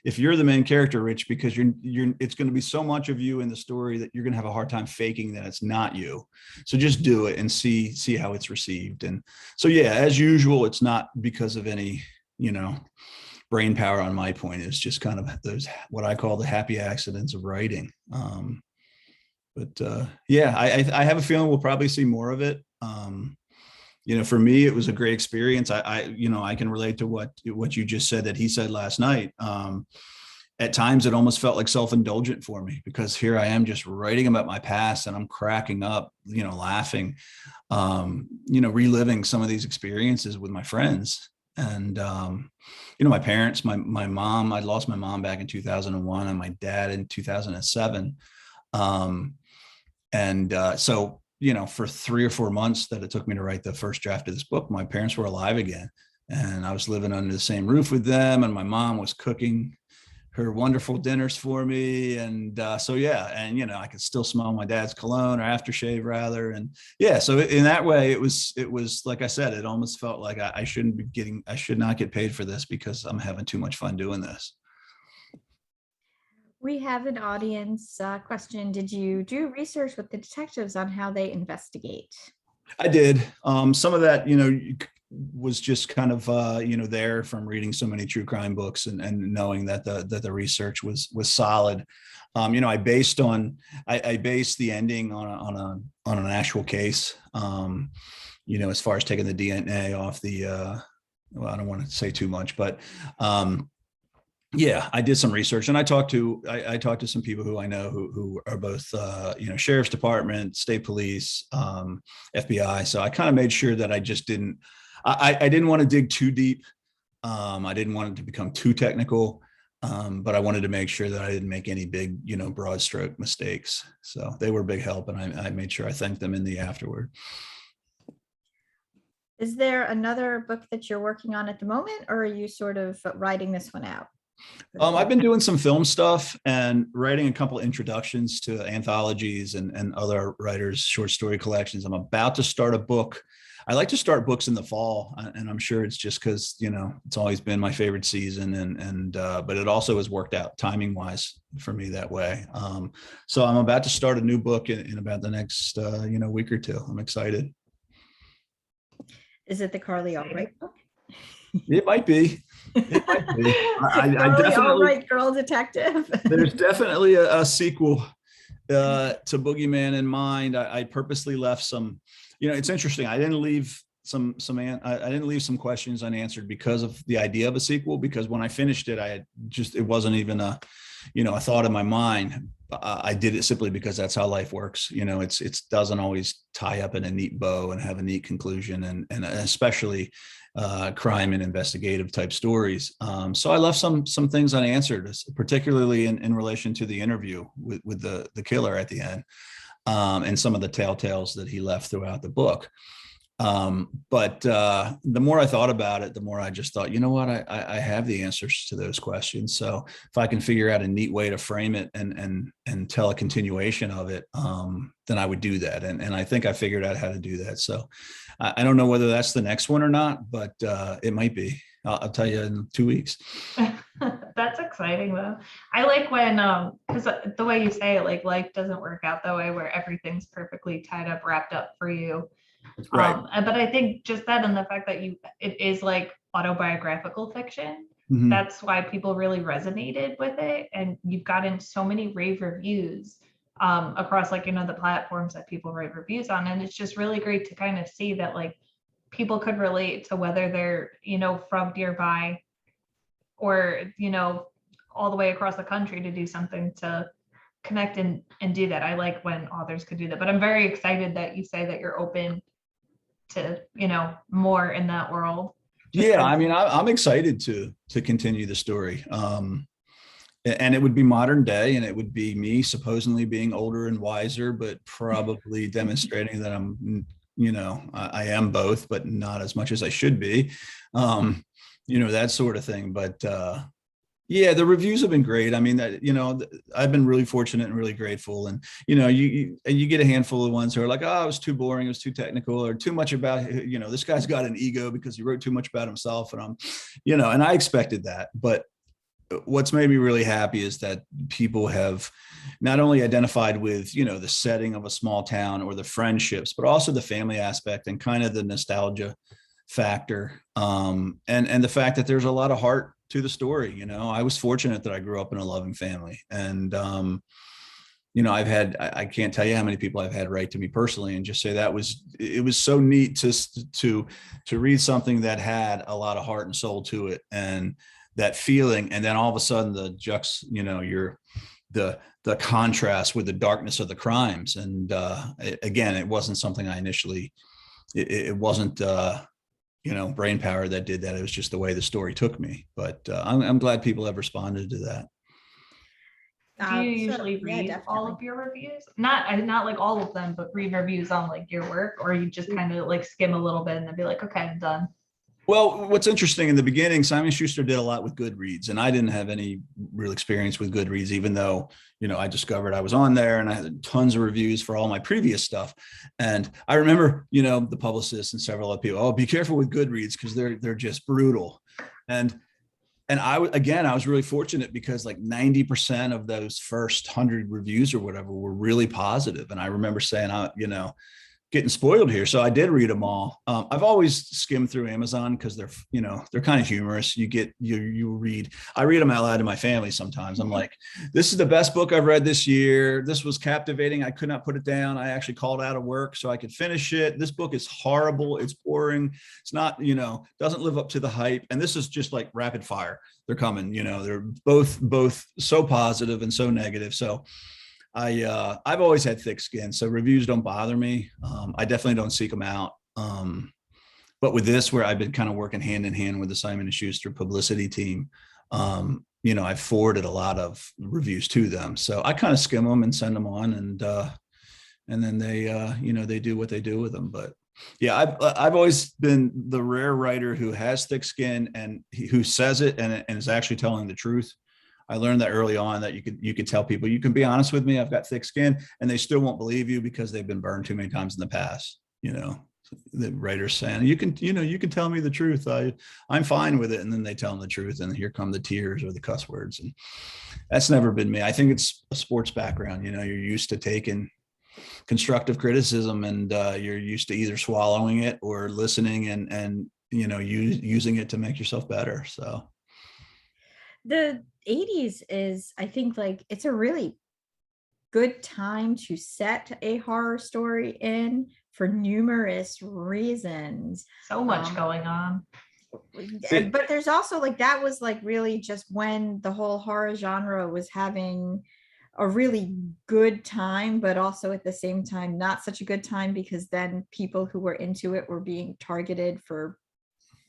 Speaker 3: if you're the main character, Rich, because it's going to be so much of you in the story that you're going to have a hard time faking that it's not you. So just do it and see how it's received. And so, yeah, as usual, it's not because of any, brain power on my point is just kind of those, what I call the happy accidents of writing. Yeah, I have a feeling we'll probably see more of it. For me, it was a great experience. I can relate to what you just said that he said last night. At times it almost felt like self-indulgent for me, because here I am just writing about my past and I'm cracking up, laughing, reliving some of these experiences with my friends. And, my parents, my mom, I lost my mom back in 2001 and my dad in 2007. So, for 3 or 4 months that it took me to write the first draft of this book, my parents were alive again, and I was living under the same roof with them, and my mom was cooking her wonderful dinners for me. And I could still smell my dad's cologne, or aftershave rather. And so in that way, it was like I said, it almost felt like I should not get paid for this because I'm having too much fun doing this.
Speaker 1: We have an audience question. Did you do research with the detectives on how they investigate?
Speaker 3: I did. Some of that, was just kind of, there from reading so many true crime books and knowing that the research was solid. I based the ending on an actual case, as far as taking the DNA off the, I don't want to say too much, but I did some research, and I talked to some people who I know who are both, sheriff's department, state police, FBI. So I kind of made sure that I just didn't want to dig too deep. I didn't want it to become too technical, but I wanted to make sure that I didn't make any big, broad stroke mistakes. So they were a big help, and I made sure I thanked them in the afterward.
Speaker 1: Is there another book that you're working on at the moment, or are you sort of writing this one out?
Speaker 3: I've been doing some film stuff and writing a couple introductions to anthologies and other writers' short story collections. I'm about to start a book. I like to start books in the fall, and I'm sure it's just because, it's always been my favorite season, but it also has worked out timing wise for me that way. So I'm about to start a new book in about the next, week or two. I'm excited.
Speaker 1: Is it the Carly Albright book?
Speaker 3: It might be. It might be. I definitely,
Speaker 1: Albright girl detective.
Speaker 3: There's definitely a sequel to Boogeyman in mind. I purposely left some. It's interesting. I didn't leave some questions unanswered because of the idea of a sequel. Because when I finished it, it wasn't even a thought in my mind. I did it simply because that's how life works. It doesn't always tie up in a neat bow and have a neat conclusion, and especially crime and investigative type stories. So I left some things unanswered, particularly in relation to the interview with the killer at the end, and some of the telltales that he left throughout the book. But the more I thought about it, the more I just thought, what, I have the answers to those questions. So if I can figure out a neat way to frame it and tell a continuation of it, then I would do that. And I think I figured out how to do that. So I don't know whether that's the next one or not, but it might be. I'll tell you in 2 weeks.
Speaker 2: That's exciting though. I like when, because the way you say it, like life doesn't work out that way where everything's perfectly tied up, wrapped up for you.
Speaker 3: Right.
Speaker 2: But I think just that, and the fact that it is like autobiographical fiction,
Speaker 3: Mm-hmm.
Speaker 2: that's why people really resonated with it. And you've gotten so many rave reviews across the platforms that people write reviews on. And it's just really great to kind of see that like people could relate to whether they're, from nearby or, all the way across the country to do something to connect and do that. I like when authors could do that, but I'm very excited that you say that you're open to, more in that world.
Speaker 3: Yeah. I mean, I'm excited to continue the story. And it would be modern day, and it would be me supposedly being older and wiser, but probably demonstrating that I'm, I am both, but not as much as I should be, that sort of thing. But yeah, the reviews have been great. I mean, that, I've been really fortunate and really grateful. And, you get a handful of ones who are like, oh, it was too boring. It was too technical, or too much about, this guy's got an ego because he wrote too much about himself. And and I expected that. But what's made me really happy is that people have not only identified with, the setting of a small town or the friendships, but also the family aspect and kind of the nostalgia factor. And the fact that there's a lot of heart to the story. You know, I was fortunate that I grew up in a loving family, and you know, I can't tell you how many people I've had write to me personally and just say it was so neat to read something that had a lot of heart and soul to it, and that feeling, and then all of a sudden you know, the contrast with the darkness of the crimes. And again, it wasn't something I initially, it wasn't you know, brain power that did that. It was just the way the story took me. But I'm glad people have responded to that.
Speaker 2: Do you usually
Speaker 1: yeah,
Speaker 2: read all
Speaker 1: definitely.
Speaker 2: of your reviews? Not like all of them, but read reviews on like your work, or you just kind of like skim a little bit and then be like, okay, I'm done.
Speaker 3: Well, what's interesting, in the beginning, Simon Schuster did a lot with Goodreads, and I didn't have any real experience with Goodreads, even though, you know, I discovered I was on there and I had tons of reviews for all my previous stuff. And I remember, you know, the publicist and several other people, oh, be careful with Goodreads because they're just brutal. And I was really fortunate because like 90% of those first 100 reviews or whatever were really positive. And I remember saying, you know, getting spoiled here. So I did read them all. I've always skimmed through Amazon because they're, you know, they're kind of humorous. I read them out loud to my family sometimes. I'm like, this is the best book I've read this year. This was captivating. I could not put it down. I actually called out of work so I could finish it. This book is horrible. It's boring. It's not, you know, doesn't live up to the hype. And this is just like rapid fire. They're coming, you know, they're both so positive and so negative. So I've always had thick skin, so reviews don't bother me. I definitely don't seek them out. But with this, where I've been kind of working hand in hand with the Simon & Schuster publicity team, you know, I've forwarded a lot of reviews to them. So I kind of skim them and send them on, and then they, you know, they do what they do with them. But yeah, I've always been the rare writer who has thick skin and who says it and is actually telling the truth. I learned that early on, that you could tell people, you can be honest with me, I've got thick skin, and they still won't believe you because they've been burned too many times in the past. You know, the writers saying, you can tell me the truth. I'm fine with it. And then they tell them the truth, and here come the tears or the cuss words. And that's never been me. I think it's a sports background. You know, you're used to taking constructive criticism, and you're used to either swallowing it or listening and you know, using it to make yourself better. So
Speaker 1: The 80s is, I think, like, it's a really good time to set a horror story in for numerous reasons.
Speaker 2: So much going on.
Speaker 1: But there's also like, that was like really just when the whole horror genre was having a really good time, but also at the same time not such a good time, because then people who were into it were being targeted for,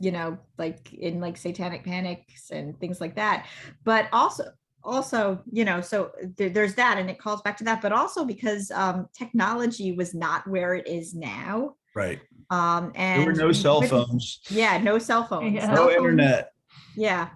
Speaker 1: you know, like in like satanic panics and things like that. But also, you know, so there's that, and it calls back to that, but also because technology was not where it is now.
Speaker 3: right.
Speaker 1: And
Speaker 3: There were no cell phones.
Speaker 1: Yeah, no cell phones.
Speaker 2: Yeah.
Speaker 1: Cell
Speaker 3: No
Speaker 1: phones,
Speaker 3: internet.
Speaker 1: yeah.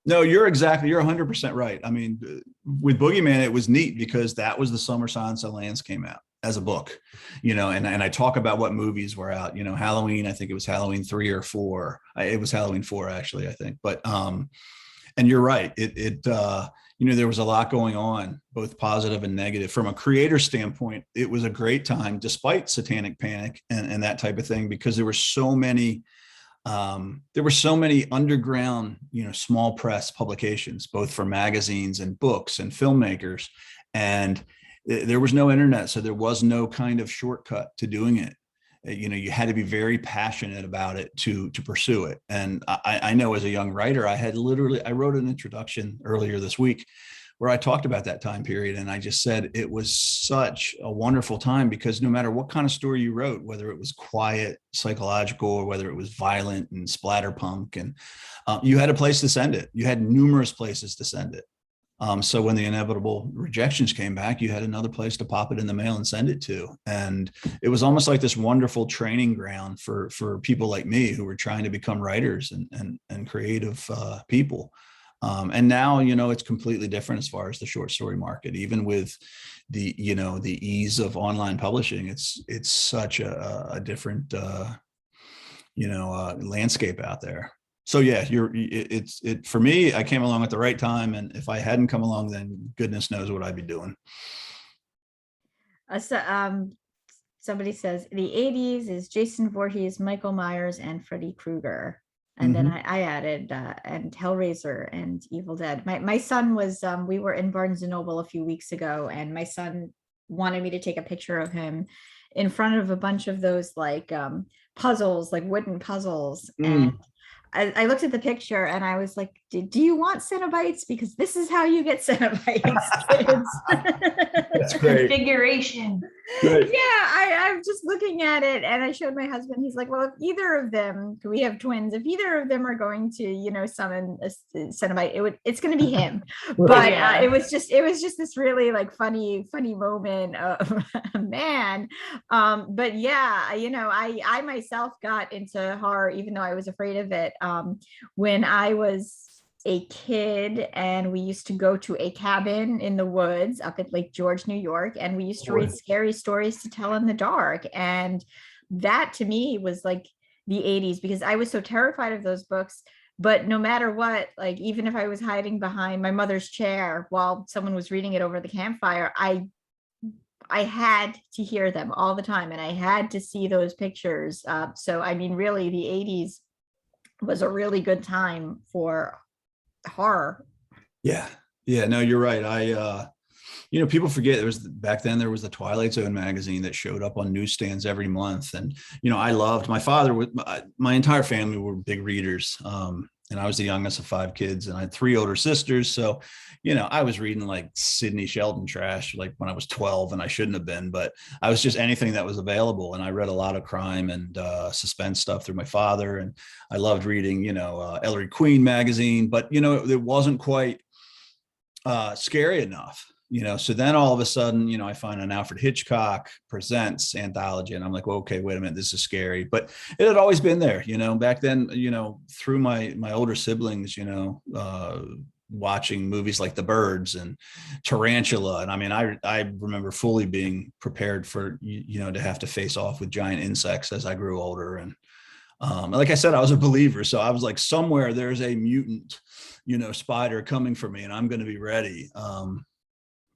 Speaker 3: No, you're 100% right. I mean, with Boogeyman, it was neat because that was the summer Silence of the Lambs came out as a book, you know, and I talk about what movies were out, you know, Halloween, I think it was Halloween 3 or 4. It was Halloween 4, actually, I think. But, and you're right. You know, there was a lot going on, both positive and negative. From a creator standpoint, it was a great time, despite satanic panic and that type of thing, because there were so many underground, you know, small press publications, both for magazines and books and filmmakers. And there was no internet. So there was no kind of shortcut to doing it. You know, you had to be very passionate about it to pursue it. And I know as a young writer, I wrote an introduction earlier this week where I talked about that time period. And I just said it was such a wonderful time because no matter what kind of story you wrote, whether it was quiet, psychological, or whether it was violent and splatterpunk, and you had a place to send it. You had numerous places to send it. So when the inevitable rejections came back, you had another place to pop it in the mail and send it to. And it was almost like this wonderful training ground for people like me who were trying to become writers and creative people. And now, you know, it's completely different as far as the short story market, even with the, you know, the ease of online publishing. It's such a different, you know, landscape out there. So yeah, for me, I came along at the right time. And if I hadn't come along, then goodness knows what I'd be doing.
Speaker 1: Somebody says the 80s is Jason Voorhees, Michael Myers, and Freddy Krueger. And then I added and Hellraiser and Evil Dead. My son was we were in Barnes and Noble a few weeks ago, and my son wanted me to take a picture of him in front of a bunch of those like puzzles, like wooden puzzles. And I looked at the picture and I was like, do you want Cenobites? Because this is how you get Cenobites, kids.
Speaker 3: That's great.
Speaker 2: Configuration.
Speaker 3: Great.
Speaker 1: Yeah, I'm just looking at it and I showed my husband, he's like, well, if either of them, we have twins, if either of them are going to, you know, summon a Cenobite, it's going to be him. But
Speaker 2: Yeah.
Speaker 1: it was just this really like funny moment of man. But yeah, you know, I myself got into horror, even though I was afraid of it, when I was a kid, and we used to go to a cabin in the woods up at Lake George, New York, and we used to read scary stories to tell in the dark. And that to me was like the 80s, because I was so terrified of those books. But no matter what, like even if I was hiding behind my mother's chair while someone was reading it over the campfire, I had to hear them all the time, and I had to see those pictures. So I mean, really, the 80s was a really good time for horror.
Speaker 3: Yeah. No, you're right. You know, people forget back then there was the Twilight Zone magazine that showed up on newsstands every month. And, you know, my father, my entire family were big readers. And I was the youngest of 5 kids, and I had 3 older sisters. So, you know, I was reading like Sidney Sheldon trash, like when I was 12, and I shouldn't have been, but I was just anything that was available. And I read a lot of crime and suspense stuff through my father. And I loved reading, you know, Ellery Queen magazine, but, you know, it wasn't quite scary enough. You know, so then all of a sudden, you know, I find an Alfred Hitchcock Presents anthology, and I'm like, well, okay, wait a minute, this is scary. But it had always been there, you know, back then, you know, through my older siblings, you know, watching movies like The Birds and Tarantula. And I mean, I remember fully being prepared for, you know, to have to face off with giant insects as I grew older. And like I said, I was a believer. So I was like, somewhere there's a mutant, you know, spider coming for me, and I'm going to be ready.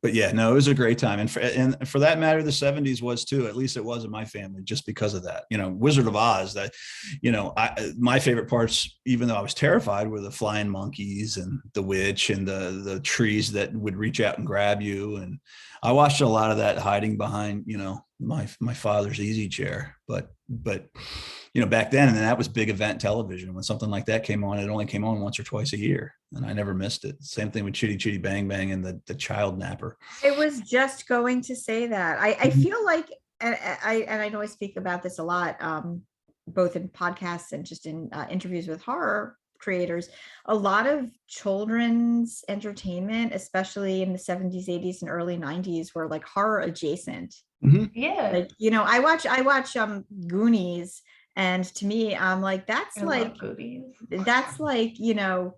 Speaker 3: But yeah, no, it was a great time. And for that matter, the 70s was too, at least it was in my family, just because of that, you know, Wizard of Oz, that, you know, my favorite parts, even though I was terrified, were the flying monkeys and the witch and the trees that would reach out and grab you. And I watched a lot of that hiding behind, you know, my father's easy chair, but, you know, back then, and that was big event television. When something like that came on, it only came on once or twice a year, and I never missed it. Same thing with Chitty Chitty Bang Bang and the Child Napper.
Speaker 1: I was just going to say that. I feel like, and I know I speak about this a lot, both in podcasts and just in interviews with horror creators, a lot of children's entertainment, especially in the 70s, 80s, and early 90s, were like horror adjacent.
Speaker 2: Yeah.
Speaker 1: Like, you know, I watch Goonies, and to me, I'm like, that's like, you know,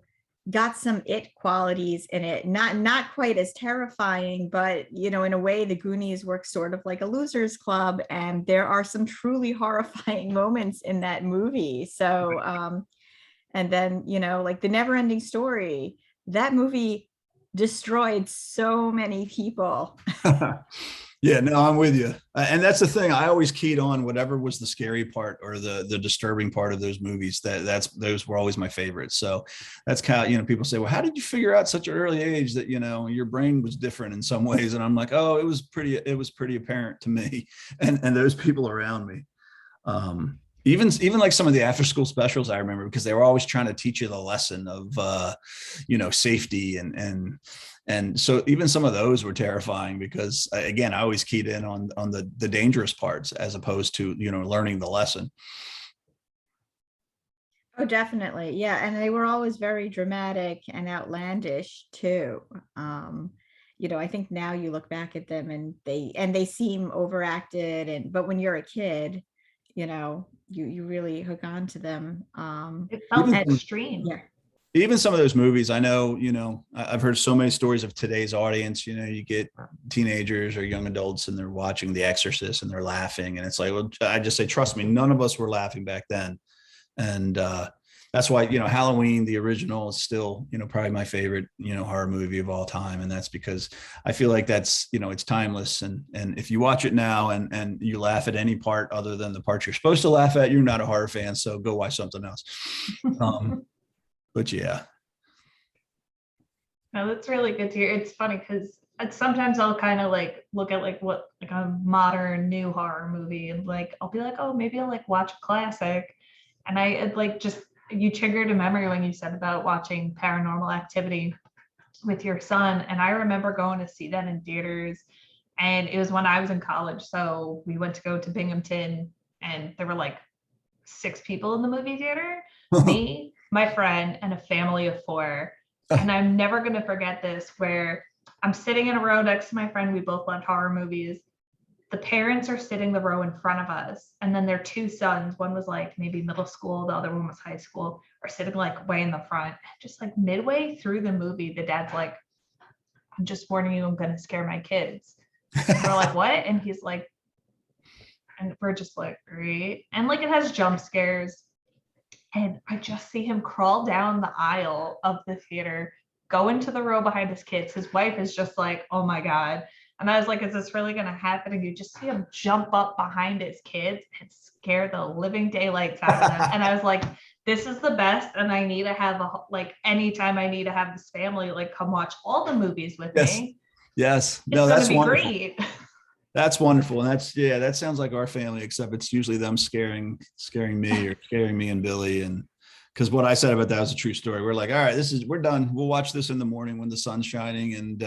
Speaker 1: got some it qualities in it. Not quite as terrifying, but, you know, in a way, the Goonies work sort of like a loser's club, and there are some truly horrifying moments in that movie. So, and then, you know, like The Never-Ending Story, that movie destroyed so many people.
Speaker 3: Yeah, no, I'm with you. And that's the thing. I always keyed on whatever was the scary part or the disturbing part of those movies. Those were always my favorites. So that's kind of, you know, people say, well, how did you figure out such an early age that, you know, your brain was different in some ways? And I'm like, oh, it was pretty apparent to me and those people around me. Even like some of the after school specials, I remember, because they were always trying to teach you the lesson of, you know, safety and so even some of those were terrifying, because again, I always keyed in on the dangerous parts as opposed to, you know, learning the lesson.
Speaker 1: Oh, definitely. Yeah. And they were always very dramatic and outlandish too. You know, I think now you look back at them and they seem overacted, but when you're a kid, you know, you really hook on to them.
Speaker 2: It felt extreme.
Speaker 1: Yeah.
Speaker 3: Even some of those movies, I know, you know, I've heard so many stories of today's audience. You know, you get teenagers or young adults and they're watching The Exorcist and they're laughing. And it's like, well, I just say, trust me, none of us were laughing back then. And that's why, Halloween, the original, is still, probably my favorite, horror movie of all time. And that's because I feel like that's, it's timeless. And if you watch it now and you laugh at any part other than the part you're supposed to laugh at, you're not a horror fan. So go watch something else. But yeah.
Speaker 2: No, that's really good to hear. It's funny because sometimes I'll kind of like look at like what like a modern new horror movie and like I'll be like, oh, maybe I'll like watch a classic. And I like just you triggered a memory when you said about watching Paranormal Activity with your son. And I remember going to see that in theaters. And it was when I was in college. So we went to go to Binghamton and there were like 6 people in the movie theater, me, my friend, and a family of 4. And I'm never going to forget this, where I'm sitting in a row next to my friend. We both loved horror movies. The parents are sitting the row in front of us. And then their 2 sons, one was like maybe middle school, the other one was high school, are sitting like way in the front. Just like midway through the movie, the dad's like, I'm just warning you, I'm going to scare my kids. And we're like, what? And he's like, and we're just like, great. And like it has jump scares. And I just see him crawl down the aisle of the theater, go into the row behind his kids. His wife is just like, oh my God. And I was like, is this really going to happen? And you just see him jump up behind his kids and scare the living daylights out of them. And I was like, this is the best. And I need to have like, anytime I need to have this family, like come watch all the movies with me.
Speaker 3: Yes.
Speaker 2: No,
Speaker 3: that's wonderful.
Speaker 2: great.
Speaker 3: That's wonderful. And that sounds like our family, except it's usually them scaring me or scaring me and Billy. And because what I said about that was a true story. We're like, all right, we're done. We'll watch this in the morning when the sun's shining and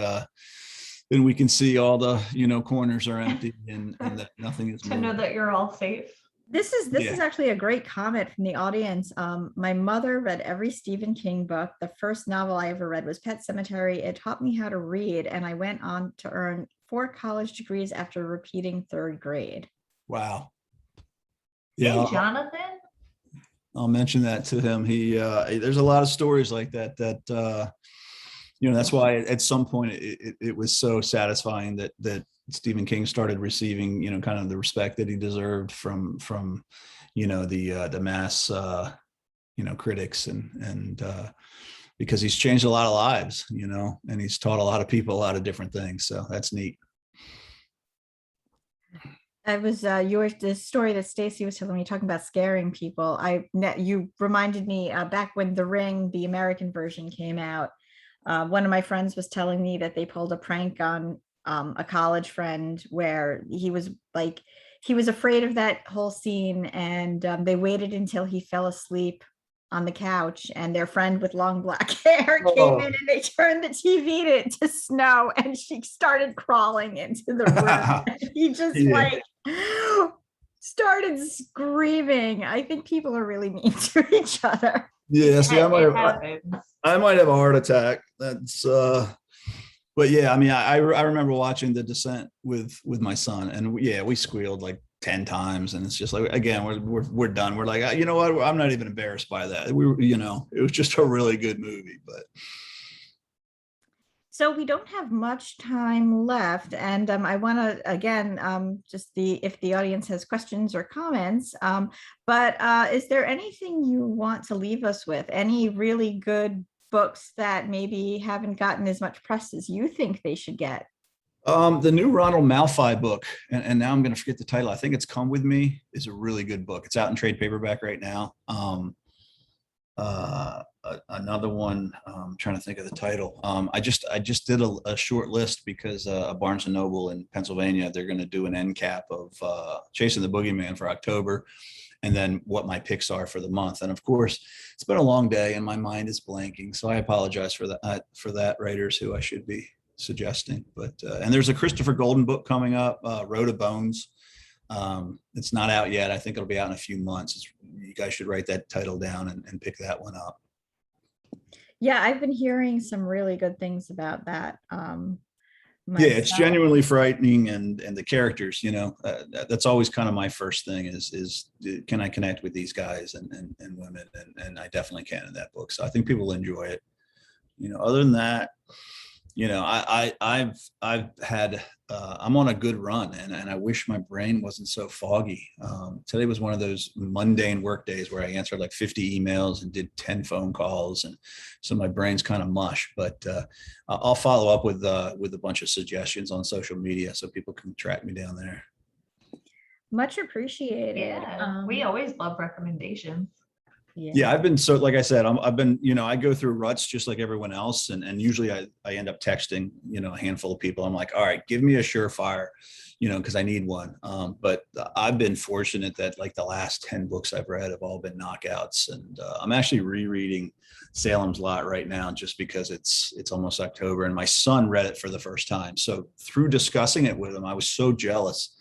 Speaker 3: then we can see all the, corners are empty and that nothing is
Speaker 2: to know that you're all safe.
Speaker 1: This is actually a great comment from the audience. My mother read every Stephen King book. The first novel I ever read was Pet Sematary. It taught me how to read, and I went on to earn 4 college degrees after repeating 3rd grade.
Speaker 3: Wow.
Speaker 2: Yeah, hey, Jonathan.
Speaker 3: I'll mention that to him. He there's a lot of stories like that. That's why at some point it was so satisfying that Stephen King started receiving, kind of the respect that he deserved from the mass, critics and because he's changed a lot of lives, and he's taught a lot of people a lot of different things. So that's neat.
Speaker 1: It was the story that Stacy was telling me, talking about scaring people. You reminded me back when The Ring, the American version, came out. One of my friends was telling me that they pulled a prank on a college friend where he was afraid of that whole scene, and they waited until he fell asleep on the couch, and their friend with long black hair came in and they turned the TV to snow, and she started crawling into the room. He just started screaming. I think people are really mean to each other.
Speaker 3: Yeah, see, I might have a heart attack. That's but yeah, I mean, I remember watching The Descent with my son, and we squealed like 10 times, and it's just like, again, we're done. We're like, you know what? I'm not even embarrassed by that. It was just a really good movie. But
Speaker 1: so we don't have much time left, and I want to again if the audience has questions or comments. But is there anything you want to leave us with? Any really good books that maybe haven't gotten as much press as you think they should get?
Speaker 3: The new Ronald Malfi book, and now I'm going to forget the title. I think it's Come With Me, is a really good book. It's out in trade paperback right now. Another one, I'm trying to think of the title. I just did a short list because a Barnes and Noble in Pennsylvania, they're going to do an end cap of Chasing the Boogeyman for October, and then what my picks are for the month. And of course, it's been a long day and my mind is blanking, so I apologize for that, writers who I should be suggesting. But and there's a Christopher Golden book coming up, Road of Bones. It's not out yet. I think it'll be out in a few months. You guys should write that title down and pick that one up.
Speaker 1: Yeah, I've been hearing some really good things about that.
Speaker 3: It's genuinely frightening, and the characters, that's always kind of my first thing is can I connect with these guys and women, and I definitely can in that book. So I think people will enjoy it. Other than that, I've had, I'm on a good run, and I wish my brain wasn't so foggy. Today was one of those mundane work days where I answered like 50 emails and did 10 phone calls. And so my brain's kind of mush, but I'll follow up with a bunch of suggestions on social media so people can track me down there.
Speaker 1: Much appreciated.
Speaker 2: Yeah, we always love recommendations.
Speaker 3: Yeah, I've been, so like I said, I've been, I go through ruts just like everyone else. And usually I end up texting, a handful of people. I'm like, all right, give me a surefire, because I need one. But I've been fortunate that like the last 10 books I've read have all been knockouts. And I'm actually rereading Salem's Lot right now just because it's almost October and my son read it for the first time. So through discussing it with him, I was so jealous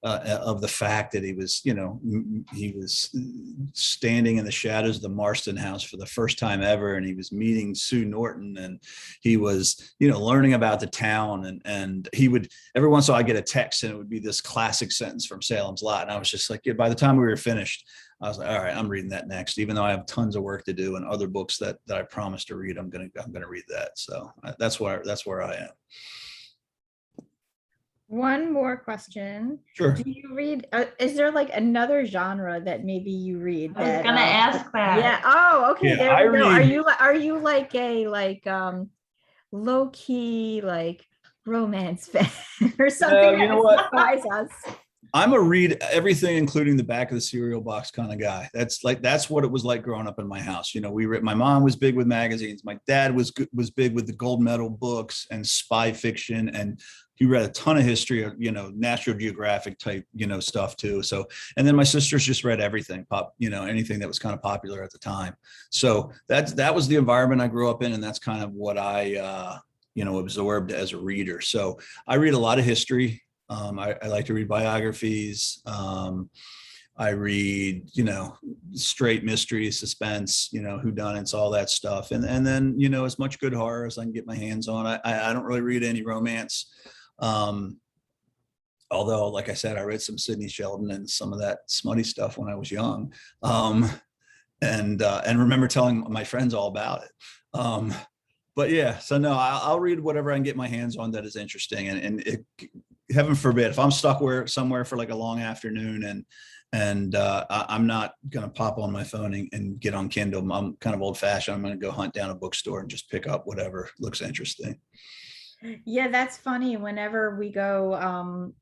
Speaker 3: of the fact that he was standing in the shadows of the Marston house for the first time ever. And he was meeting Sue Norton, and he was, learning about the town, and he would, every once in a while I get a text and it would be this classic sentence from Salem's Lot. And I was just like, by the time we were finished, I was like, all right, I'm reading that next, even though I have tons of work to do and other books that I promised to read. I'm going to read that. So that's where I am.
Speaker 1: One more question.
Speaker 3: Sure.
Speaker 1: Do you read, is there like another genre that maybe you read?
Speaker 2: I was gonna ask that.
Speaker 1: Yeah. Oh, okay.
Speaker 3: Yeah,
Speaker 1: There we go.
Speaker 3: read-
Speaker 1: Are you like a low key like romance fan or something?
Speaker 3: you know what?
Speaker 1: Surprise us.
Speaker 3: I'm a read everything, including the back of the cereal box kind of guy. That's what it was like growing up in my house. My mom was big with magazines. My dad was big with the gold medal books and spy fiction, and he read a ton of history, National Geographic type, stuff too. So, and then my sisters just read everything, anything that was kind of popular at the time. So that was the environment I grew up in, and that's kind of what I, absorbed as a reader. So I read a lot of history. I like to read biographies. I read, straight mystery, suspense, whodunits, all that stuff. And then, as much good horror as I can get my hands on. I don't really read any romance. Although, like I said, I read some Sidney Sheldon and some of that smutty stuff when I was young. And remember telling my friends all about it. But yeah, so no, I'll read whatever I can get my hands on that is interesting. And heaven forbid, if I'm stuck somewhere for like a long afternoon and I'm not going to pop on my phone and get on Kindle. I'm kind of old fashioned. I'm going to go hunt down a bookstore and just pick up whatever looks interesting.
Speaker 1: Yeah, that's funny. Whenever we go,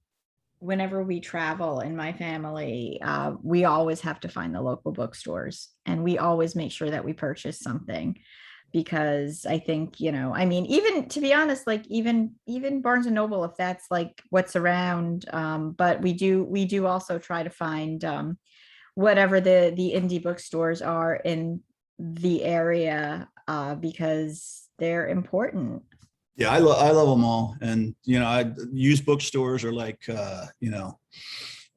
Speaker 1: whenever we travel in my family, we always have to find the local bookstores, and we always make sure that we purchase something. Because I think, even to be honest, like even Barnes and Noble, if that's like what's around, but we do also try to find whatever the indie bookstores are in the area, because they're important.
Speaker 3: Yeah, I love them all. And, used bookstores are like,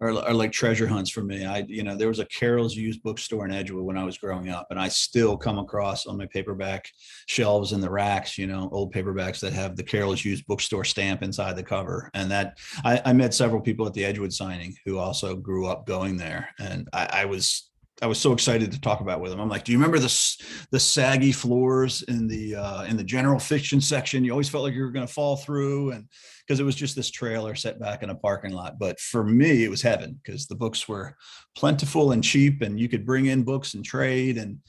Speaker 3: are like treasure hunts for me. There was a Carroll's used bookstore in Edgewood when I was growing up, and I still come across on my paperback shelves in the racks, old paperbacks that have the Carroll's used bookstore stamp inside the cover. And that I met several people at the Edgewood signing who also grew up going there. And I was so excited to talk about with them. I'm like, do you remember the saggy floors in the general fiction section? You always felt like you were going to fall through, and because it was just this trailer set back in a parking lot. But for me, it was heaven because the books were plentiful and cheap, and you could bring in books and trade. And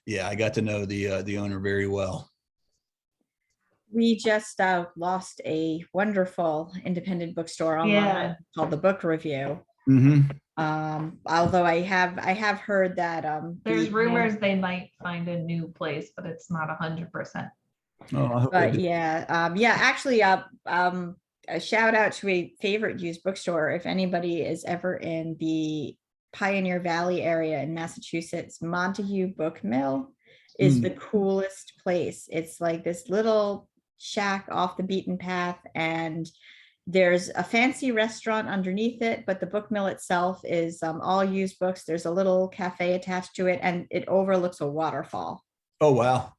Speaker 3: yeah, I got to know the owner very well.
Speaker 1: We just lost a wonderful independent bookstore online called The Book Review.
Speaker 3: Mm-hmm.
Speaker 1: Although I have heard that
Speaker 2: there's rumors they might find a new place, but it's not 100%.
Speaker 3: Oh,
Speaker 1: but actually, a shout out to a favorite used bookstore. If anybody is ever in the Pioneer Valley area in Massachusetts, Montague Book Mill is the coolest place. It's like this little shack off the beaten path, and there's a fancy restaurant underneath it, but the book mill itself is all used books. There's a little cafe attached to it, and it overlooks a waterfall.
Speaker 3: Oh, wow.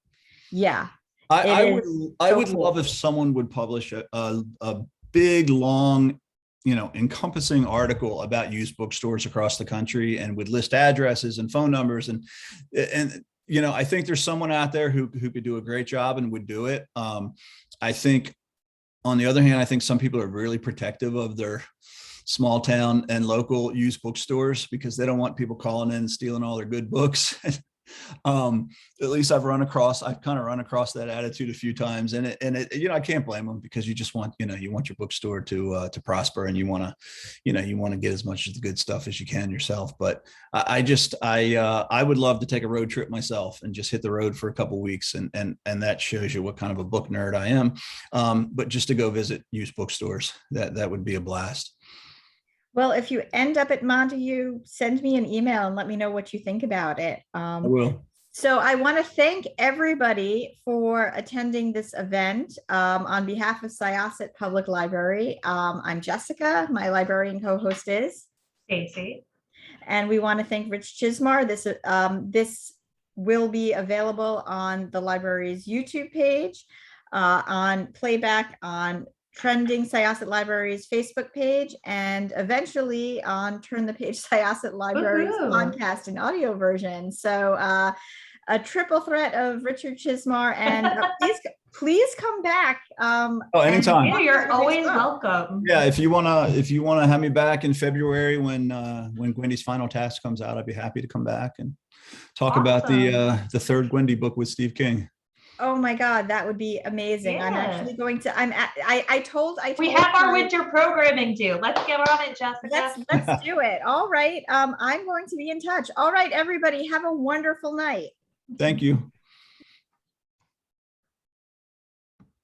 Speaker 1: Yeah.
Speaker 3: I would love if someone would publish a big, long, encompassing article about used bookstores across the country, and would list addresses and phone numbers. And I think there's someone out there who could do a great job and would do it. I think on the other hand, I think some people are really protective of their small town and local used bookstores because they don't want people calling in and stealing all their good books. At least I've kind of run across that attitude a few times, and it, I can't blame them because you just want, you want your bookstore to prosper, and you want to get as much of the good stuff as you can yourself. But I would love to take a road trip myself and just hit the road for a couple of weeks, and that shows you what kind of a book nerd I am. But just to go visit used bookstores, that would be a blast.
Speaker 1: Well, if you end up at Montague, send me an email and let me know what you think about it.
Speaker 3: I will.
Speaker 1: So I want to thank everybody for attending this event on behalf of Syosset Public Library. I'm Jessica. My librarian co-host is
Speaker 2: Stacy.
Speaker 1: And we want to thank Rich Chizmar. This will be available on the library's YouTube page, on playback on Trending Syosset Library's Facebook page, and eventually on Turn the Page Syosset Library's podcast and audio version. So a triple threat of Richard Chizmar, and please come back.
Speaker 3: Anytime.
Speaker 2: Yeah, you're always welcome.
Speaker 3: Yeah, if you wanna have me back in February when Gwendy's final task comes out, I'd be happy to come back and talk about the third Gwendy book with Steve King.
Speaker 1: Oh my God, that would be amazing.
Speaker 2: Yeah.
Speaker 1: I'm actually going to, I told
Speaker 2: we have our winter programming due. Let's get on it, Jessica.
Speaker 1: Let's do it. All right. I'm going to be in touch. All right, everybody, have a wonderful night.
Speaker 3: Thank you.